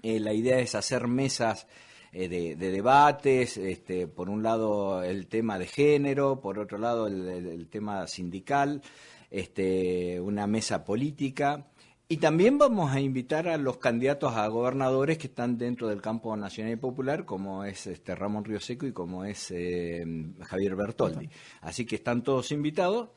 La idea es hacer mesas de debates, por un lado el tema de género, por otro lado el tema sindical, una mesa política. Y también vamos a invitar a los candidatos a gobernadores que están dentro del campo nacional y popular, como es Ramón Rioseco y como es Javier Bertoldi. Así que están todos invitados.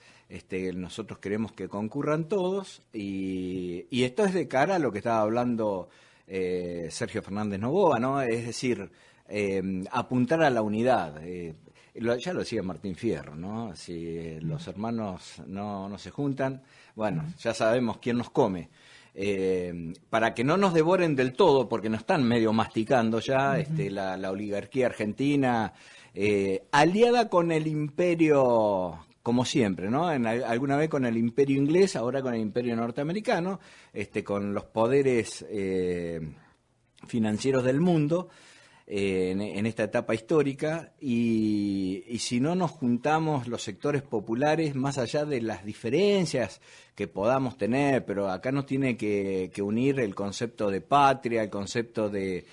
Nosotros queremos que concurran todos y esto es de cara a lo que estaba hablando Sergio Fernández Noboa, ¿no? Es decir, apuntar a la unidad. Ya lo decía Martín Fierro, ¿no? Si los hermanos no se juntan, bueno, ya sabemos quién nos come. Para que no nos devoren del todo, porque nos están medio masticando ya, la oligarquía argentina, aliada con el imperio, como siempre, ¿no? Alguna vez con el imperio inglés, ahora con el imperio norteamericano, con los poderes financieros del mundo, en esta etapa histórica, y si no nos juntamos los sectores populares, más allá de las diferencias que podamos tener, pero acá nos tiene que unir el concepto de patria, el concepto de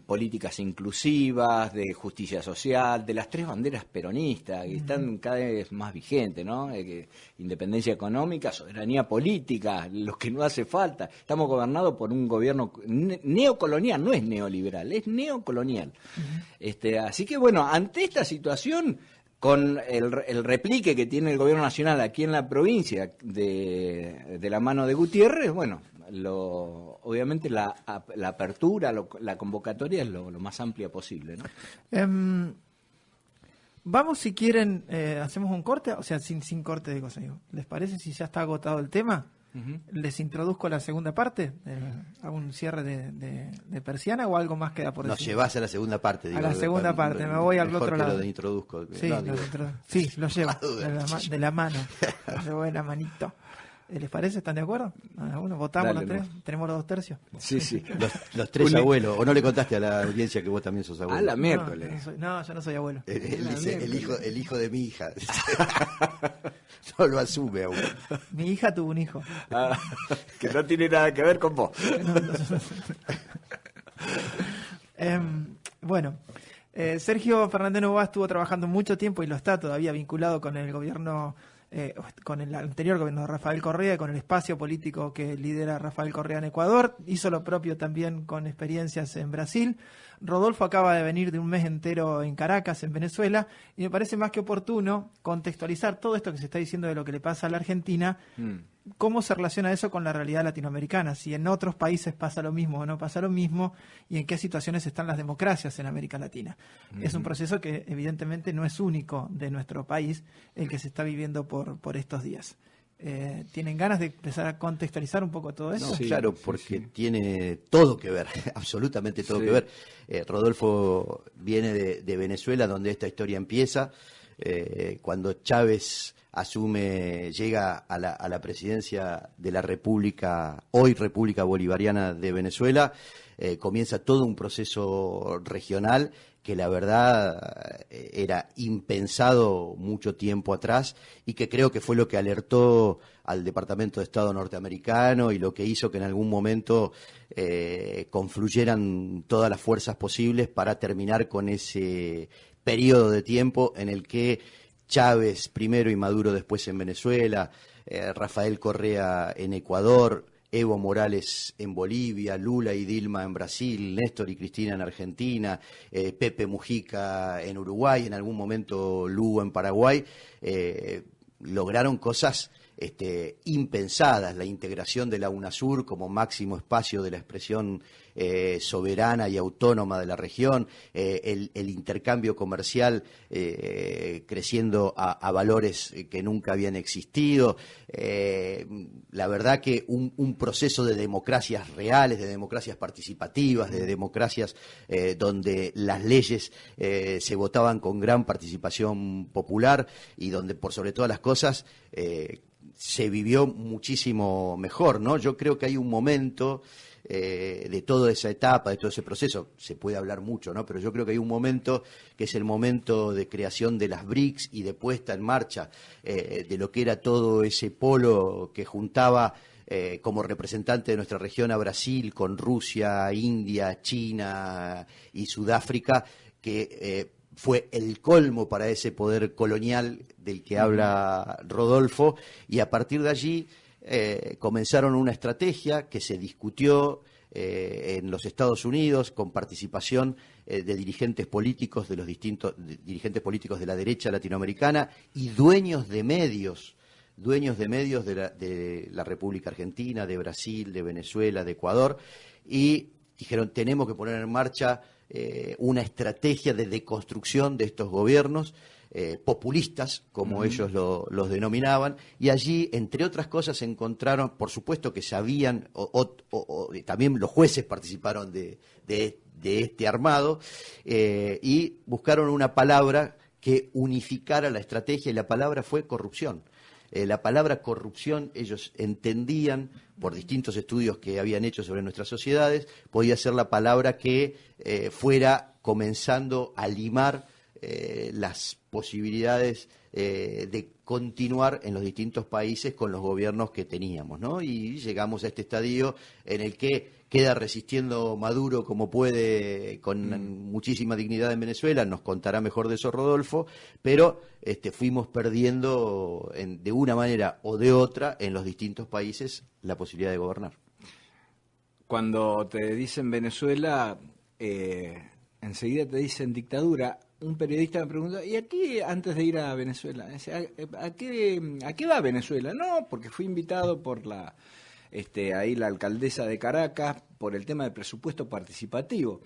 políticas inclusivas, de justicia social, de las tres banderas peronistas que están cada vez más vigentes, ¿no? Independencia económica, soberanía política, lo que no hace falta. Estamos gobernados por un gobierno neocolonial, no es neoliberal, es neocolonial. Así que bueno, ante esta situación, con el replique que tiene el gobierno nacional aquí en la provincia de la mano de Gutiérrez, bueno, obviamente la apertura, la convocatoria es lo más amplia posible, ¿no? Vamos, si quieren, hacemos un corte, o sea, sin corte de cosas. ¿Les parece si ya está agotado el tema? Les introduzco la segunda parte, hago un cierre de persiana o algo más queda por decir. Nos llevas a la segunda parte. Digo, a la segunda parte, me voy al otro lado. Lo introduzco. Sí, lo llevo de la mano, de buena manito. ¿Les parece? ¿Están de acuerdo? Bueno, votamos Dale, los tres, tenemos los 2/3. Sí, sí. Los tres abuelos. ¿O no le contaste a la audiencia que vos también sos abuelo? A la miércoles. No, yo no soy abuelo. El hijo de mi hija. No lo asume aún. Mi hija tuvo un hijo. Que no tiene nada que ver con vos. Bueno, Sergio Fernández Noboa estuvo trabajando mucho tiempo y lo está todavía vinculado con el gobierno, con el anterior gobierno de Rafael Correa, con el espacio político que lidera Rafael Correa en Ecuador. Hizo lo propio también con experiencias en Brasil. Rodolfo acaba de venir de un mes entero en Caracas, en Venezuela, y me parece más que oportuno contextualizar todo esto que se está diciendo de lo que le pasa a la Argentina. ¿Cómo se relaciona eso con la realidad latinoamericana? Si en otros países pasa lo mismo o no pasa lo mismo, y en qué situaciones están las democracias en América Latina. Es un proceso que evidentemente no es único de nuestro país, el que se está viviendo por estos días. ¿Tienen ganas de empezar a contextualizar un poco todo eso? No, Sí, claro, sí, porque sí. tiene todo que ver, absolutamente todo Sí. que ver. Rodolfo viene de Venezuela, donde esta historia empieza. Cuando Chávez llega a la presidencia de la República, hoy República Bolivariana de Venezuela, comienza todo un proceso regional que la verdad era impensado mucho tiempo atrás y que creo que fue lo que alertó al Departamento de Estado norteamericano y lo que hizo que en algún momento confluyeran todas las fuerzas posibles para terminar con ese periodo de tiempo en el que Chávez primero y Maduro después en Venezuela, Rafael Correa en Ecuador, Evo Morales en Bolivia, Lula y Dilma en Brasil, Néstor y Cristina en Argentina, Pepe Mujica en Uruguay, en algún momento Lugo en Paraguay, lograron cosas impensadas, la integración de la UNASUR como máximo espacio de la expresión soberana y autónoma de la región, el intercambio comercial creciendo a valores que nunca habían existido, la verdad que un proceso de democracias reales, de democracias participativas, de democracias donde las leyes se votaban con gran participación popular y donde por sobre todas las cosas se vivió muchísimo mejor, ¿no? Yo creo que hay un momento de toda esa etapa, de todo ese proceso, se puede hablar mucho, ¿no? Pero yo creo que hay un momento que es el momento de creación de las BRICS y de puesta en marcha de lo que era todo ese polo que juntaba como representante de nuestra región a Brasil con Rusia, India, China y Sudáfrica, que fue el colmo para ese poder colonial del que habla Rodolfo, y a partir de allí comenzaron una estrategia que se discutió en los Estados Unidos con participación de dirigentes políticos de los distintos dirigentes políticos de la derecha latinoamericana y dueños de medios de la República Argentina, de Brasil, de Venezuela, de Ecuador, y dijeron tenemos que poner en marcha una estrategia de deconstrucción de estos gobiernos populistas, como ellos los denominaban, y allí, entre otras cosas, encontraron, por supuesto que sabían, también los jueces participaron de este armado, y buscaron una palabra que unificara la estrategia, y la palabra fue corrupción. La palabra corrupción, ellos entendían, por distintos estudios que habían hecho sobre nuestras sociedades, podía ser la palabra que fuera comenzando a limar las posibilidades de continuar en los distintos países con los gobiernos que teníamos, ¿no? Y llegamos a este estadio en el que queda resistiendo Maduro como puede, con muchísima dignidad en Venezuela, nos contará mejor de eso Rodolfo, pero fuimos perdiendo de una manera o de otra en los distintos países la posibilidad de gobernar. Cuando te dicen Venezuela, enseguida te dicen dictadura. Un periodista me pregunta, ¿y aquí antes de ir a Venezuela? ¿A qué va Venezuela? No, porque fui invitado por la alcaldesa de Caracas por el tema del presupuesto participativo.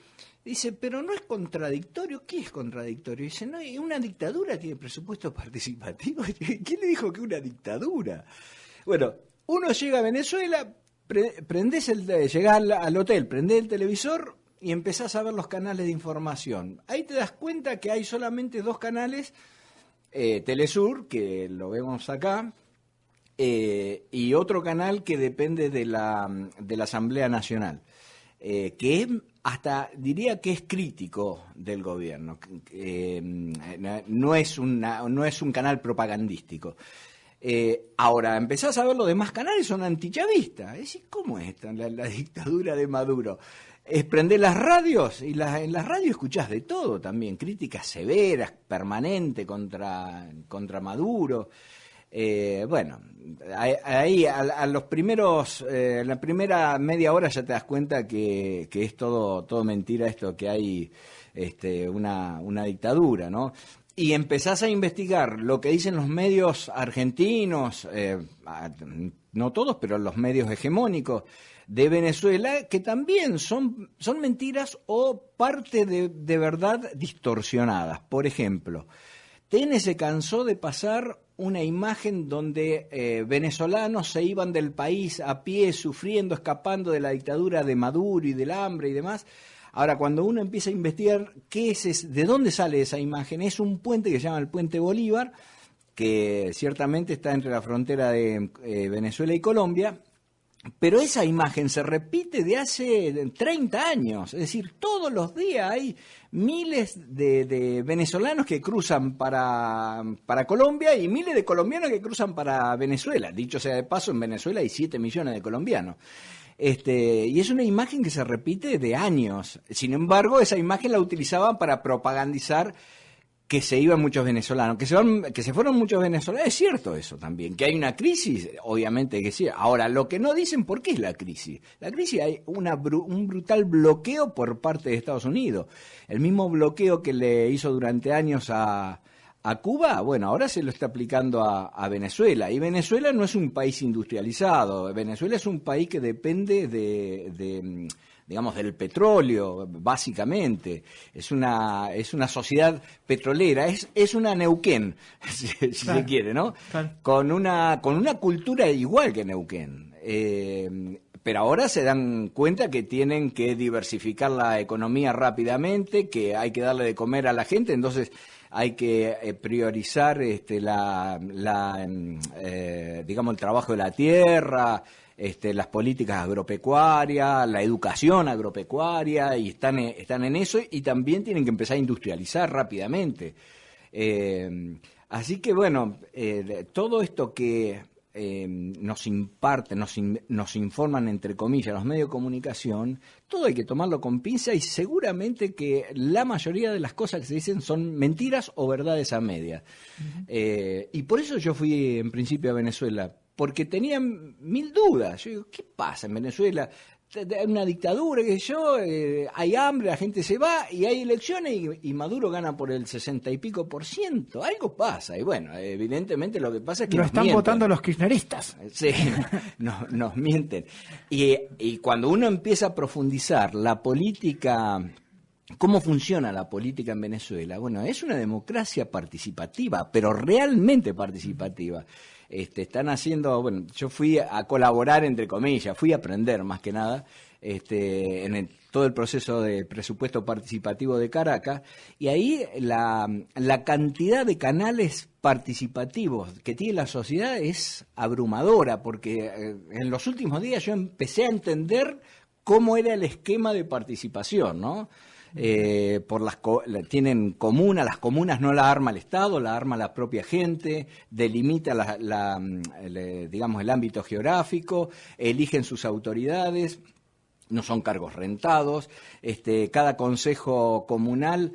Dice, pero no es contradictorio. ¿Qué es contradictorio? Dice, no, ¿y una dictadura tiene presupuesto participativo? ¿Quién le dijo que una dictadura? Bueno, uno llega a Venezuela, llegás al hotel, prendés el televisor y empezás a ver los canales de información. Ahí te das cuenta que hay solamente dos canales, Telesur, que lo vemos acá, y otro canal que depende de la Asamblea Nacional, que es, hasta diría que es crítico del gobierno, no es un canal propagandístico. Ahora, empezás a ver los demás canales, son antichavistas. Es decir, ¿cómo es esta, la dictadura de Maduro? Prendés las radios y en las radios escuchás de todo también, críticas severas, permanentes contra Maduro. Bueno, ahí a los primeros, en la primera media hora ya te das cuenta que es todo mentira esto, que hay una dictadura, ¿no? Y empezás a investigar lo que dicen los medios argentinos, no todos, pero los medios hegemónicos de Venezuela, que también son mentiras o parte de verdad distorsionadas. Por ejemplo, TN se cansó de pasar una imagen donde venezolanos se iban del país a pie, sufriendo, escapando de la dictadura de Maduro y del hambre y demás. Ahora, cuando uno empieza a investigar de dónde sale esa imagen, es un puente que se llama el Puente Bolívar, que ciertamente está entre la frontera de Venezuela y Colombia, pero esa imagen se repite de hace 30 años, es decir, todos los días hay miles de venezolanos que cruzan para Colombia y miles de colombianos que cruzan para Venezuela. Dicho sea de paso, en Venezuela hay 7 millones de colombianos. Y es una imagen que se repite de años. Sin embargo, esa imagen la utilizaban para propagandizar que se iban muchos venezolanos, que se fueron muchos venezolanos. Es cierto eso también, que hay una crisis, obviamente que sí. Ahora, lo que no dicen, ¿por qué es la crisis? La crisis, hay un brutal bloqueo por parte de Estados Unidos. El mismo bloqueo que le hizo durante años a Cuba, bueno, ahora se lo está aplicando a Venezuela. Y Venezuela no es un país industrializado. Venezuela es un país que depende digamos, del petróleo, básicamente. Es una sociedad petrolera, es una Neuquén, si se quiere, ¿no? Claro. Con una cultura igual que Neuquén. Pero ahora se dan cuenta que tienen que diversificar la economía rápidamente, que hay que darle de comer a la gente, entonces hay que priorizar digamos, el trabajo de la tierra, las políticas agropecuarias, la educación agropecuaria, y están en eso, y también tienen que empezar a industrializar rápidamente. Así que bueno, todo esto que nos imparten, nos informan, entre comillas, los medios de comunicación, todo hay que tomarlo con pinza, y seguramente que la mayoría de las cosas que se dicen son mentiras o verdades a medias. Y por eso yo fui en principio a Venezuela, porque tenía 1000 dudas. Yo digo, ¿qué pasa en Venezuela? Hay una dictadura, hay hambre, la gente se va, y hay elecciones y Maduro gana por el 60 y pico %. Algo pasa, y bueno, evidentemente lo que pasa es que lo están votando los kirchneristas. Sí, nos mienten. Y cuando uno empieza a profundizar la política, cómo funciona la política en Venezuela, bueno, es una democracia participativa, pero realmente participativa. Están haciendo, bueno, yo fui a colaborar, entre comillas, fui a aprender más que nada, en todo el proceso de presupuesto participativo de Caracas, y ahí la cantidad de canales participativos que tiene la sociedad es abrumadora, porque en los últimos días yo empecé a entender cómo era el esquema de participación, ¿no? Tienen comuna, las comunas no la arma el Estado, la arma la propia gente, delimita digamos, el ámbito geográfico, eligen sus autoridades, no son cargos rentados, cada consejo comunal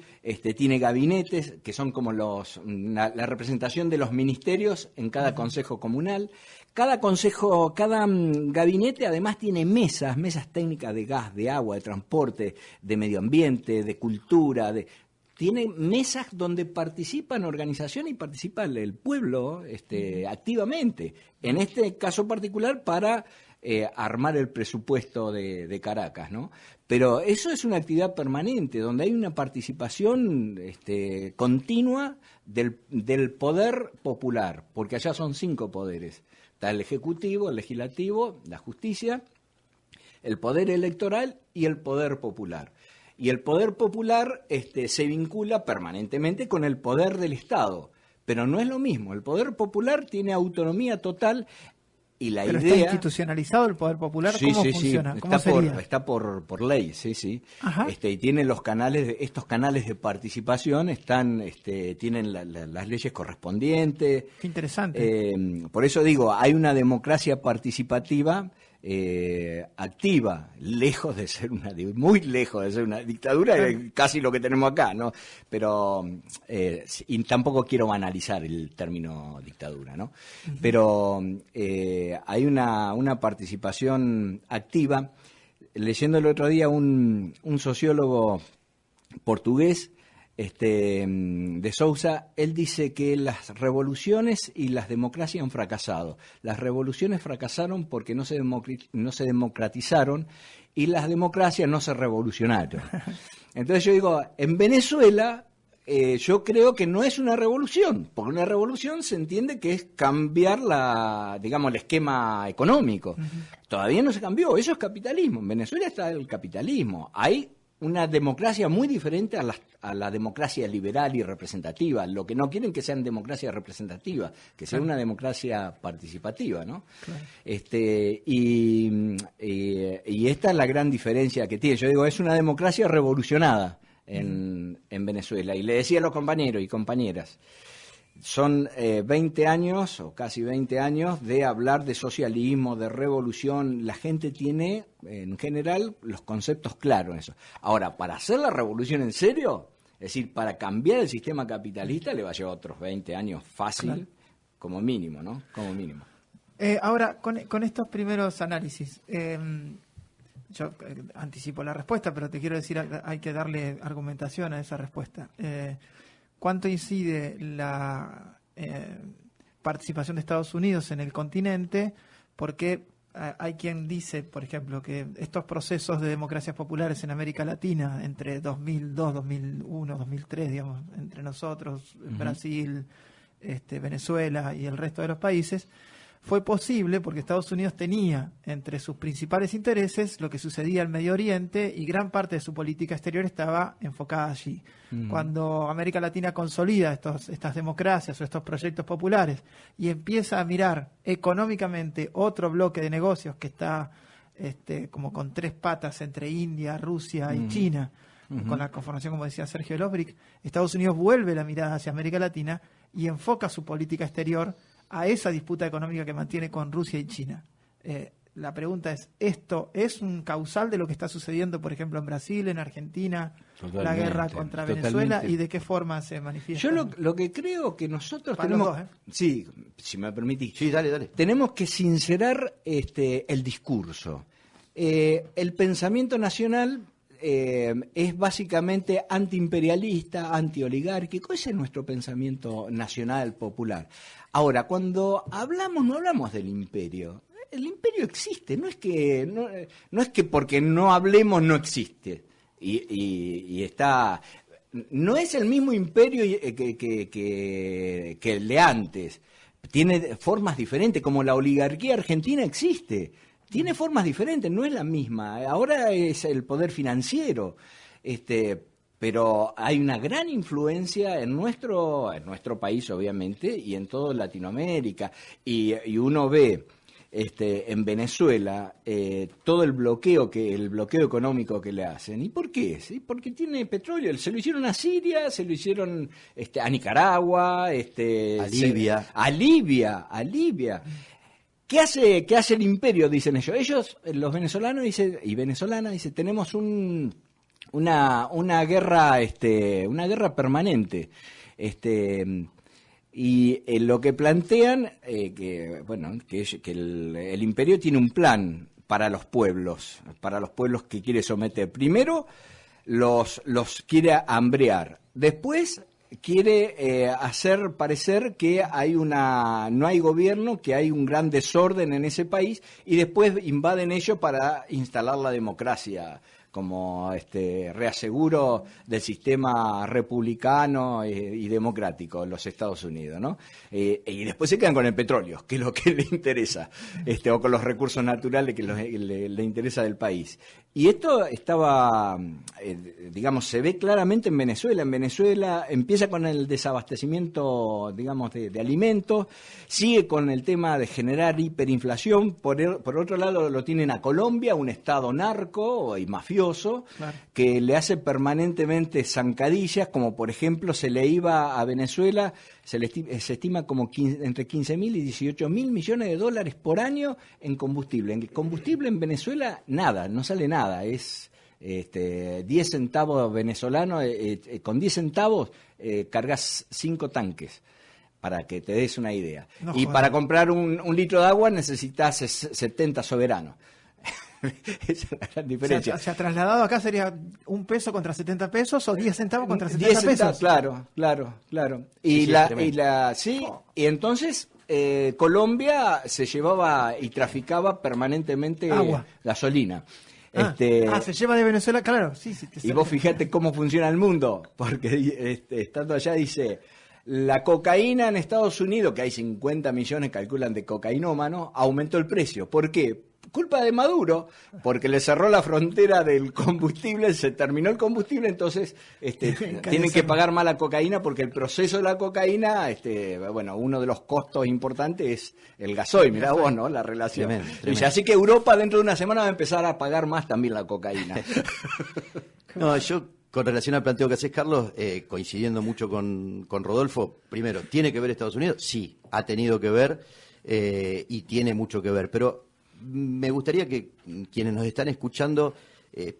tiene gabinetes que son como la representación de los ministerios en cada consejo comunal. Cada gabinete además tiene mesas técnicas de gas, de agua, de transporte, de medio ambiente, de cultura, tiene mesas donde participan organizaciones y participa el pueblo activamente. En este caso particular para armar el presupuesto de Caracas, ¿no? Pero eso es una actividad permanente, donde hay una participación continua del poder popular, porque allá son 5 poderes. Está el Ejecutivo, el Legislativo, la Justicia, el Poder Electoral y el Poder Popular. Y el Poder Popular se vincula permanentemente con el poder del Estado, pero no es lo mismo. El poder popular tiene autonomía total. Y la Pero idea... ¿está institucionalizado el poder popular? Sí, ¿Cómo sí, funciona? sí. ¿Cómo sería? Está por ley, sí, sí. Ajá. Y tiene los canales, estos canales de participación tienen las leyes correspondientes. Qué interesante. Por eso digo, hay una democracia participativa activa, lejos de ser muy lejos de ser una dictadura, casi lo que tenemos acá, ¿no? Pero y tampoco quiero banalizar el término dictadura, ¿no? Uh-huh. Pero hay una participación activa. Leyendo el otro día un sociólogo portugués, de Sousa, él dice que las revoluciones y las democracias han fracasado. Las revoluciones fracasaron porque no se democratizaron y las democracias no se revolucionaron. Entonces yo digo, en Venezuela yo creo que no es una revolución, porque una revolución se entiende que es cambiar el esquema económico. Uh-huh. Todavía no se cambió, eso es capitalismo. En Venezuela está el capitalismo. Hay una democracia muy diferente a la democracia liberal y representativa. Lo que no quieren que sean democracia representativa, que sea una democracia participativa, ¿no? Claro. Y esta es la gran diferencia que tiene. Yo digo, es una democracia revolucionada en Venezuela. Y le decía a los compañeros y compañeras, son 20 años o casi 20 años de hablar de socialismo, de revolución. La gente tiene, en general, los conceptos claros en eso. Ahora, para hacer la revolución en serio, es decir, para cambiar el sistema capitalista, le va a llevar otros 20 años fácil, claro, como mínimo, ¿no? Como mínimo. Ahora, con estos primeros análisis, yo anticipo la respuesta, pero te quiero decir, hay que darle argumentación a esa respuesta. ¿Cuánto incide la participación de Estados Unidos en el continente? Porque hay quien dice, por ejemplo, que estos procesos de democracias populares en América Latina, entre 2002, 2001, 2003, digamos, entre nosotros, uh-huh, Brasil, Venezuela y el resto de los países, fue posible porque Estados Unidos tenía entre sus principales intereses lo que sucedía en Medio Oriente y gran parte de su política exterior estaba enfocada allí. Uh-huh. Cuando América Latina consolida estas democracias o estos proyectos populares y empieza a mirar económicamente otro bloque de negocios que está como con tres patas entre India, Rusia y uh-huh, China, uh-huh, con la conformación, como decía Sergio Losbrick, Estados Unidos vuelve la mirada hacia América Latina y enfoca su política exterior a esa disputa económica que mantiene con Rusia y China. La pregunta es, ¿esto es un causal de lo que está sucediendo, por ejemplo, en Brasil, en Argentina, totalmente, la guerra contra Venezuela, y de qué forma se manifiesta? Yo lo que creo que nosotros para tenemos... los dos, Sí, si me permitís. Sí, dale. Tenemos que sincerar el discurso. El pensamiento nacional es básicamente antiimperialista, antioligárquico. Ese es nuestro pensamiento nacional popular. Ahora, cuando hablamos, no hablamos del imperio. El imperio existe, no es que porque no hablemos no existe. Y está... No es el mismo imperio que el de antes. Tiene formas diferentes, como la oligarquía argentina existe. Tiene formas diferentes, no es la misma. Ahora es el poder financiero. Pero hay una gran influencia en nuestro país, obviamente, y en toda Latinoamérica. Y uno ve en Venezuela todo el bloqueo económico que le hacen. ¿Y por qué? ¿Sí? Porque tiene petróleo. Se lo hicieron a Siria, se lo hicieron a Nicaragua, a Libia. ¿Qué hace el imperio? Dicen ellos. Ellos, los venezolanos y venezolanas, dicen, tenemos una guerra permanente, y lo que plantean que el imperio tiene un plan para los pueblos que quiere someter. Primero los quiere hambrear, después quiere hacer parecer que no hay gobierno, que hay un gran desorden en ese país, y después invaden ellos para instalar la democracia como reaseguro del sistema republicano y democrático en los Estados Unidos, ¿no? Y después se quedan con el petróleo, que es lo que le interesa, o con los recursos naturales que le interesa del país. Y esto estaba, digamos, se ve claramente en Venezuela. En Venezuela empieza con el desabastecimiento, digamos, de alimentos, sigue con el tema de generar hiperinflación. Por otro lado lo tienen a Colombia, un estado narco y mafioso, claro, que le hace permanentemente zancadillas, como por ejemplo se le iba a Venezuela, se estima como entre 15.000 y 18.000 millones de dólares por año en combustible. En combustible en Venezuela nada, no sale nada, es 10 centavos venezolanos, con 10 centavos cargas 5 tanques. Para que te des una idea. No, y para comprar un litro de agua necesitas 70 soberanos. Esa es la gran diferencia. O sea, trasladado acá sería 1 peso contra 70 pesos o 10 centavos contra 70 pesos. Claro. Y y entonces Colombia se llevaba y traficaba permanentemente agua, gasolina. Se lleva de Venezuela, claro. Sí, y vos fíjate cómo funciona el mundo, porque estando allá dice... La cocaína en Estados Unidos, que hay 50 millones, calculan, de cocainómanos, aumentó el precio. ¿Por qué? Culpa de Maduro, porque le cerró la frontera del combustible, se terminó el combustible, entonces tienen que pagar más la cocaína, porque el proceso de la cocaína, uno de los costos importantes es el gasoil, mirá vos, ¿no? La relación. Tremendo. Así que Europa dentro de una semana va a empezar a pagar más también la cocaína. No, yo... Con relación al planteo que haces, Carlos, coincidiendo mucho con Rodolfo, primero, ¿tiene que ver Estados Unidos? Sí, ha tenido que ver y tiene mucho que ver. Pero me gustaría que quienes nos están escuchando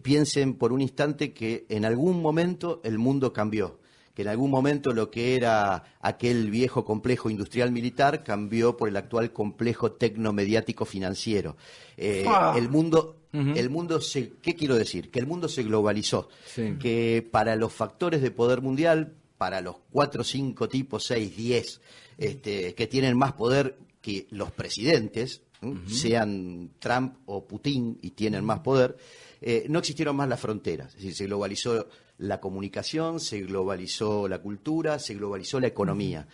piensen por un instante que en algún momento el mundo cambió, que en algún momento lo que era aquel viejo complejo industrial militar cambió por el actual complejo tecnomediático financiero. El mundo... ¿qué quiero decir? Que el mundo se globalizó, sí, que para los factores de poder mundial, para los 4, 5 tipos, 6, 10, que tienen más poder que los presidentes, sean Trump o Putin y tienen más poder, no existieron más las fronteras. Es decir, se globalizó la comunicación, se globalizó la cultura, se globalizó la economía.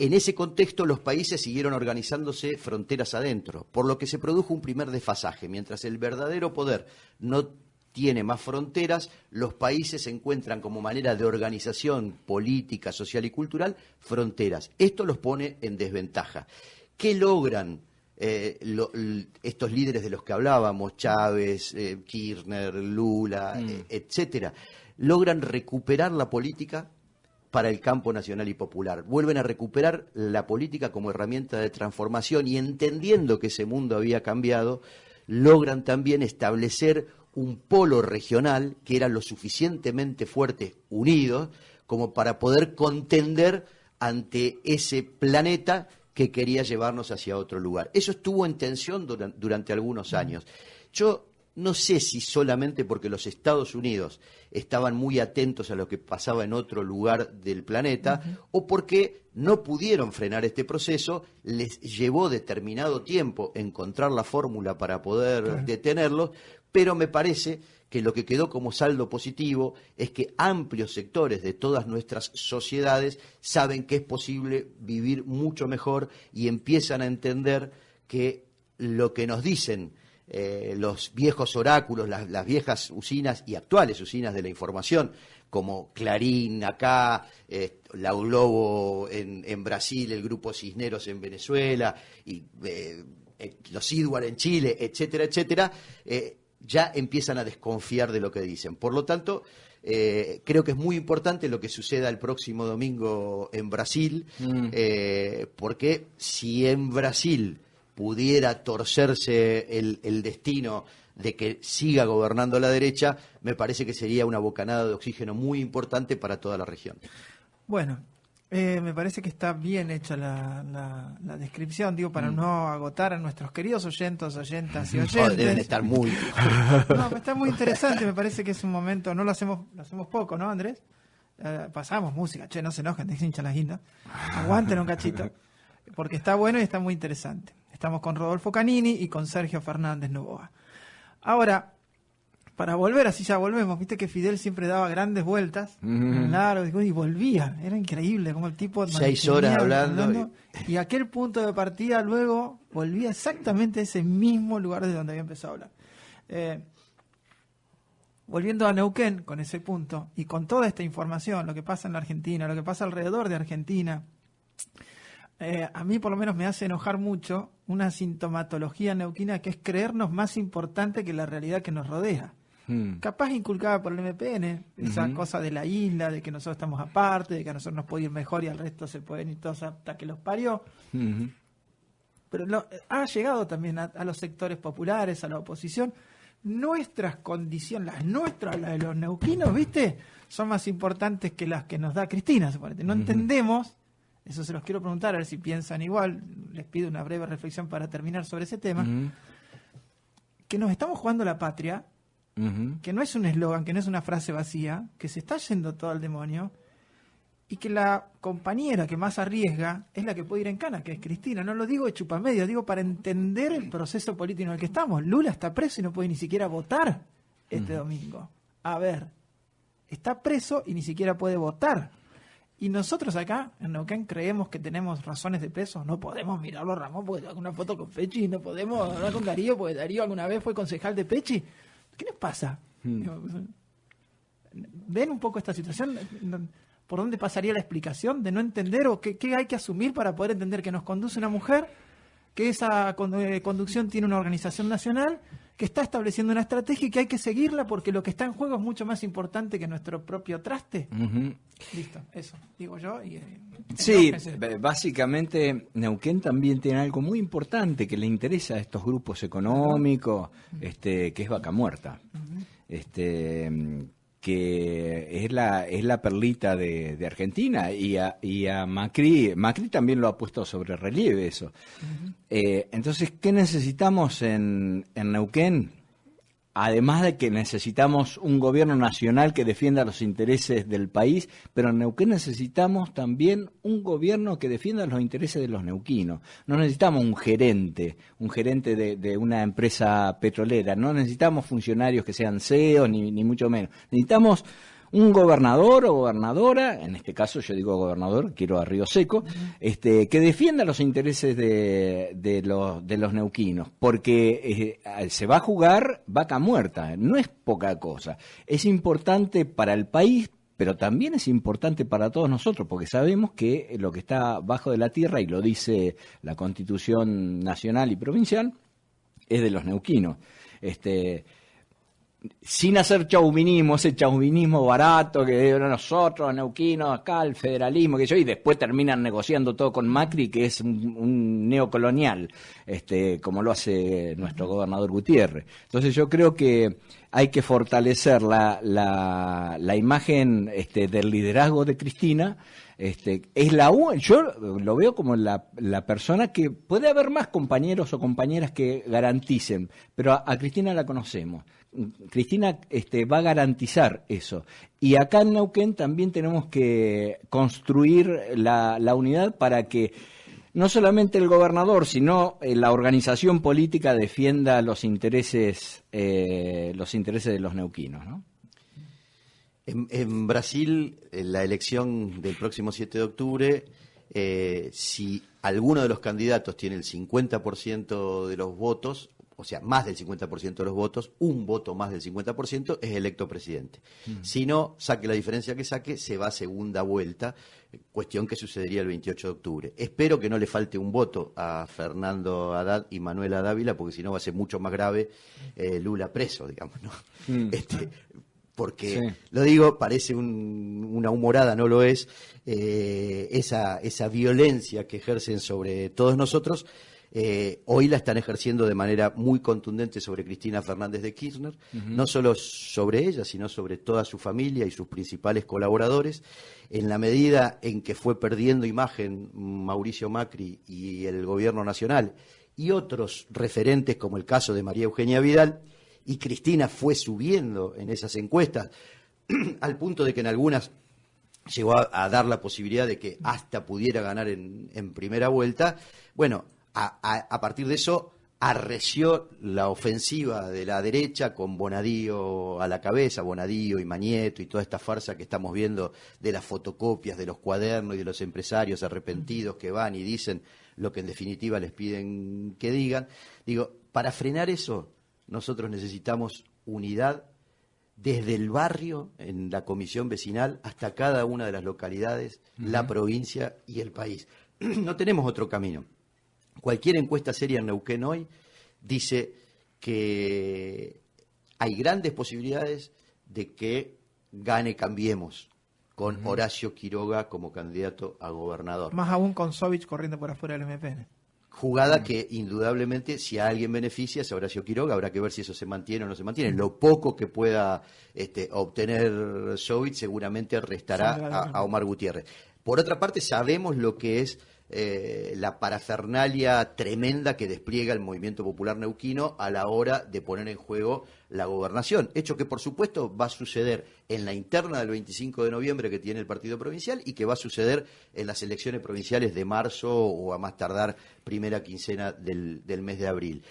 En ese contexto, los países siguieron organizándose fronteras adentro, por lo que se produjo un primer desfasaje. Mientras el verdadero poder no tiene más fronteras, los países encuentran como manera de organización política, social y cultural fronteras. Esto los pone en desventaja. ¿Qué logran estos líderes de los que hablábamos, Chávez, Kirchner, Lula, etcétera? Logran recuperar la política para el campo nacional y popular. Vuelven a recuperar la política como herramienta de transformación y, entendiendo que ese mundo había cambiado, logran también establecer un polo regional que era lo suficientemente fuerte, unidos, como para poder contender ante ese planeta que quería llevarnos hacia otro lugar. Eso estuvo en tensión durante algunos años. Yo no sé si solamente porque los Estados Unidos estaban muy atentos a lo que pasaba en otro lugar del planeta, o porque no pudieron frenar este proceso, les llevó determinado tiempo encontrar la fórmula para poder detenerlo, pero me parece que lo que quedó como saldo positivo es que amplios sectores de todas nuestras sociedades saben que es posible vivir mucho mejor y empiezan a entender que lo que nos dicen los viejos oráculos, las viejas usinas y actuales usinas de la información, como Clarín acá, la Globo en Brasil, el Grupo Cisneros en Venezuela, y los Idwar en Chile, etcétera, etcétera, ya empiezan a desconfiar de lo que dicen. Por lo tanto, creo que es muy importante lo que suceda el próximo domingo en Brasil, porque si en Brasil pudiera torcerse el destino de que siga gobernando la derecha, me parece que sería una bocanada de oxígeno muy importante para toda la región. Bueno, me parece que está bien hecha la descripción, digo, para no agotar a nuestros queridos oyentas y oyentes. Deben estar muy... No, está muy interesante, me parece que es un momento, lo hacemos poco, ¿no, Andrés? Pasamos música, no se enojen, desinchen las guindas, aguanten un cachito, porque está bueno y está muy interesante. Estamos con Rodolfo Canini y con Sergio Fernández Novoa. Ahora, para volver, así ya volvemos, viste que Fidel siempre daba grandes vueltas, largo, y volvía, era increíble como el tipo 6 horas hablando y aquel punto de partida luego volvía exactamente a ese mismo lugar de donde había empezado a hablar. Volviendo a Neuquén con ese punto y con toda esta información, lo que pasa en la Argentina, lo que pasa alrededor de Argentina, a mí por lo menos me hace enojar mucho una sintomatología neuquina que es creernos más importante que la realidad que nos rodea. Capaz inculcada por el MPN, esa cosa de la isla, de que nosotros estamos aparte, de que a nosotros nos puede ir mejor y al resto se pueden ir todos hasta que los parió. Pero ha llegado también a los sectores populares, a la oposición. Nuestras condiciones, las nuestras, las de los neuquinos, ¿viste? Son más importantes que las que nos da Cristina, suponete. No entendemos, eso se los quiero preguntar, a ver si piensan igual, les pido una breve reflexión para terminar sobre ese tema, que nos estamos jugando la patria, que no es un eslogan, que no es una frase vacía, que se está yendo todo al demonio, y que la compañera que más arriesga es la que puede ir en cana, que es Cristina. No lo digo de chupamedio, digo para entender el proceso político en el que estamos. Lula está preso y no puede ni siquiera votar este domingo. A ver, está preso y ni siquiera puede votar. Y nosotros acá, en Neuquén, creemos que tenemos razones de peso. No podemos mirarlo a Ramón porque tengo una foto con Pechi, no podemos hablar con Darío porque Darío alguna vez fue concejal de Pechi. ¿Qué les pasa? ¿Ven un poco esta situación? ¿Por dónde pasaría la explicación de no entender o qué hay que asumir para poder entender que nos conduce una mujer, que esa conducción tiene una organización nacional, que está estableciendo una estrategia y que hay que seguirla porque lo que está en juego es mucho más importante que nuestro propio traste? Listo, eso digo yo. Sí, básicamente Neuquén también tiene algo muy importante que le interesa a estos grupos económicos, que es Vaca Muerta. Que es la perlita de Argentina y a Macri también lo ha puesto sobre relieve eso. Entonces, ¿qué necesitamos en Neuquén? Además de que necesitamos un gobierno nacional que defienda los intereses del país, pero en Neuquén necesitamos también un gobierno que defienda los intereses de los neuquinos. No necesitamos un gerente de una empresa petrolera, no necesitamos funcionarios que sean CEOs, ni mucho menos. Necesitamos un gobernador o gobernadora, en este caso yo digo gobernador, quiero a Río Seco, que defienda los intereses de los neuquinos, porque se va a jugar Vaca Muerta, no es poca cosa, es importante para el país, pero también es importante para todos nosotros, porque sabemos que lo que está bajo de la tierra, y lo dice la Constitución nacional y provincial, es de los neuquinos. Sin hacer chauvinismo, ese chauvinismo barato que de nosotros, neuquinos, acá, el federalismo, que yo, y después terminan negociando todo con Macri, que es un neocolonial, como lo hace nuestro gobernador Gutiérrez. Entonces yo creo que hay que fortalecer la imagen del liderazgo de Cristina. Yo lo veo como la persona que puede haber más compañeros o compañeras que garanticen, pero a Cristina la conocemos. Cristina va a garantizar eso. Y acá en Neuquén también tenemos que construir la unidad para que no solamente el gobernador, sino la organización política defienda los intereses de los neuquinos, ¿no? En Brasil, en la elección del próximo 7 de octubre, si alguno de los candidatos tiene el 50% de los votos, o sea, más del 50% de los votos, un voto más del 50% es electo presidente. Si no, saque la diferencia que saque, se va a segunda vuelta, cuestión que sucedería el 28 de octubre. Espero que no le falte un voto a Fernando Haddad y Manuela Dávila, porque si no va a ser mucho más grave Lula preso, digamos, ¿no? Porque, sí, lo digo, parece una humorada, no lo es, esa violencia que ejercen sobre todos nosotros, hoy la están ejerciendo de manera muy contundente sobre Cristina Fernández de Kirchner, no solo sobre ella, sino sobre toda su familia y sus principales colaboradores, en la medida en que fue perdiendo imagen Mauricio Macri y el gobierno nacional, y otros referentes como el caso de María Eugenia Vidal, y Cristina fue subiendo en esas encuestas, al punto de que en algunas llegó a dar la posibilidad de que hasta pudiera ganar en primera vuelta. Bueno, a partir de eso arreció la ofensiva de la derecha con Bonadío a la cabeza, Bonadío y Mañeto y toda esta farsa que estamos viendo de las fotocopias, de los cuadernos y de los empresarios arrepentidos que van y dicen lo que en definitiva les piden que digan. Digo, para frenar eso nosotros necesitamos unidad desde el barrio, en la comisión vecinal, hasta cada una de las localidades, la provincia y el país. No tenemos otro camino. Cualquier encuesta seria en Neuquén hoy dice que hay grandes posibilidades de que gane Cambiemos, con Horacio Quiroga como candidato a gobernador. Más aún con Sovich corriendo por afuera del MPN. Jugada que indudablemente, si a alguien beneficia, es a Horacio Quiroga. Habrá que ver si eso se mantiene o no se mantiene. Lo poco que pueda obtener Sovich seguramente restará a Omar Gutiérrez. Por otra parte, sabemos lo que es la parafernalia tremenda que despliega el movimiento popular neuquino a la hora de poner en juego la gobernación, hecho que por supuesto va a suceder en la interna del 25 de noviembre que tiene el partido provincial y que va a suceder en las elecciones provinciales de marzo o a más tardar primera quincena del mes de abril.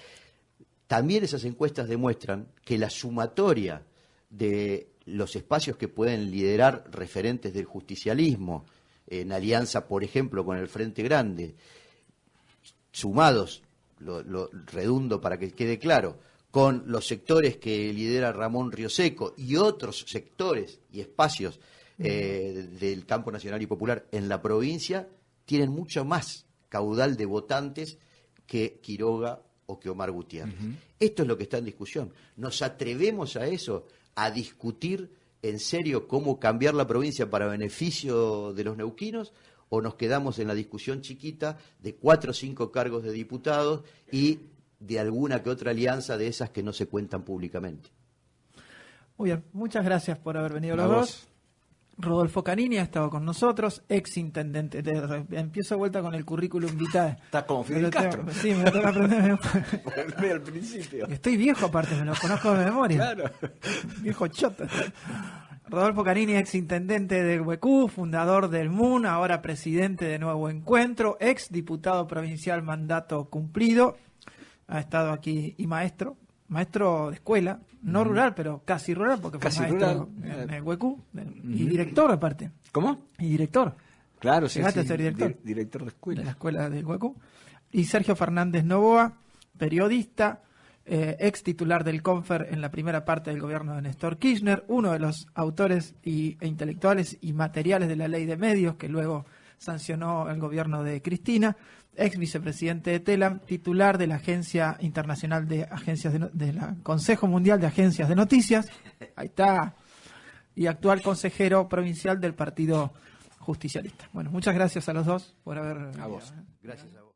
También esas encuestas demuestran que la sumatoria de los espacios que pueden liderar referentes del justicialismo, en alianza, por ejemplo, con el Frente Grande, sumados, lo redundo para que quede claro, con los sectores que lidera Ramón Rioseco y otros sectores y espacios del campo nacional y popular en la provincia, tienen mucho más caudal de votantes que Quiroga o que Omar Gutiérrez. Esto es lo que está en discusión. ¿Nos atrevemos a eso, a discutir en serio cómo cambiar la provincia para beneficio de los neuquinos, o nos quedamos en la discusión chiquita de 4 o 5 cargos de diputados y de alguna que otra alianza de esas que no se cuentan públicamente? Muy bien, muchas gracias por haber venido los dos. Rodolfo Canini ha estado con nosotros, ex intendente. Empiezo de vuelta con el currículum vitae. Está como Fidel Castro. Sí, me lo tengo que aprender. Al principio. Estoy viejo aparte, me lo conozco de memoria. Claro. Viejo choto. Rodolfo Canini, ex intendente del Huecú, fundador del MUN, ahora presidente de Nuevo Encuentro, ex diputado provincial, mandato cumplido. Ha estado aquí y maestro de escuela, no rural, pero casi rural, porque fue maestro en el Huecú, y director aparte. ¿Cómo? Y director. Claro, sí. Llegaste a ser director. Director de escuela. De la escuela del Huecú. Y Sergio Fernández Novoa, periodista, ex titular del Confer en la primera parte del gobierno de Néstor Kirchner, uno de los autores e intelectuales y materiales de la ley de medios que luego sancionó el gobierno de Cristina, ex vicepresidente de TELAM, titular de la Agencia Internacional de Agencias de la Consejo Mundial de Agencias de Noticias, ahí está, y actual consejero provincial del Partido Justicialista. Bueno, muchas gracias a los dos por haber... A vos. Gracias a vos.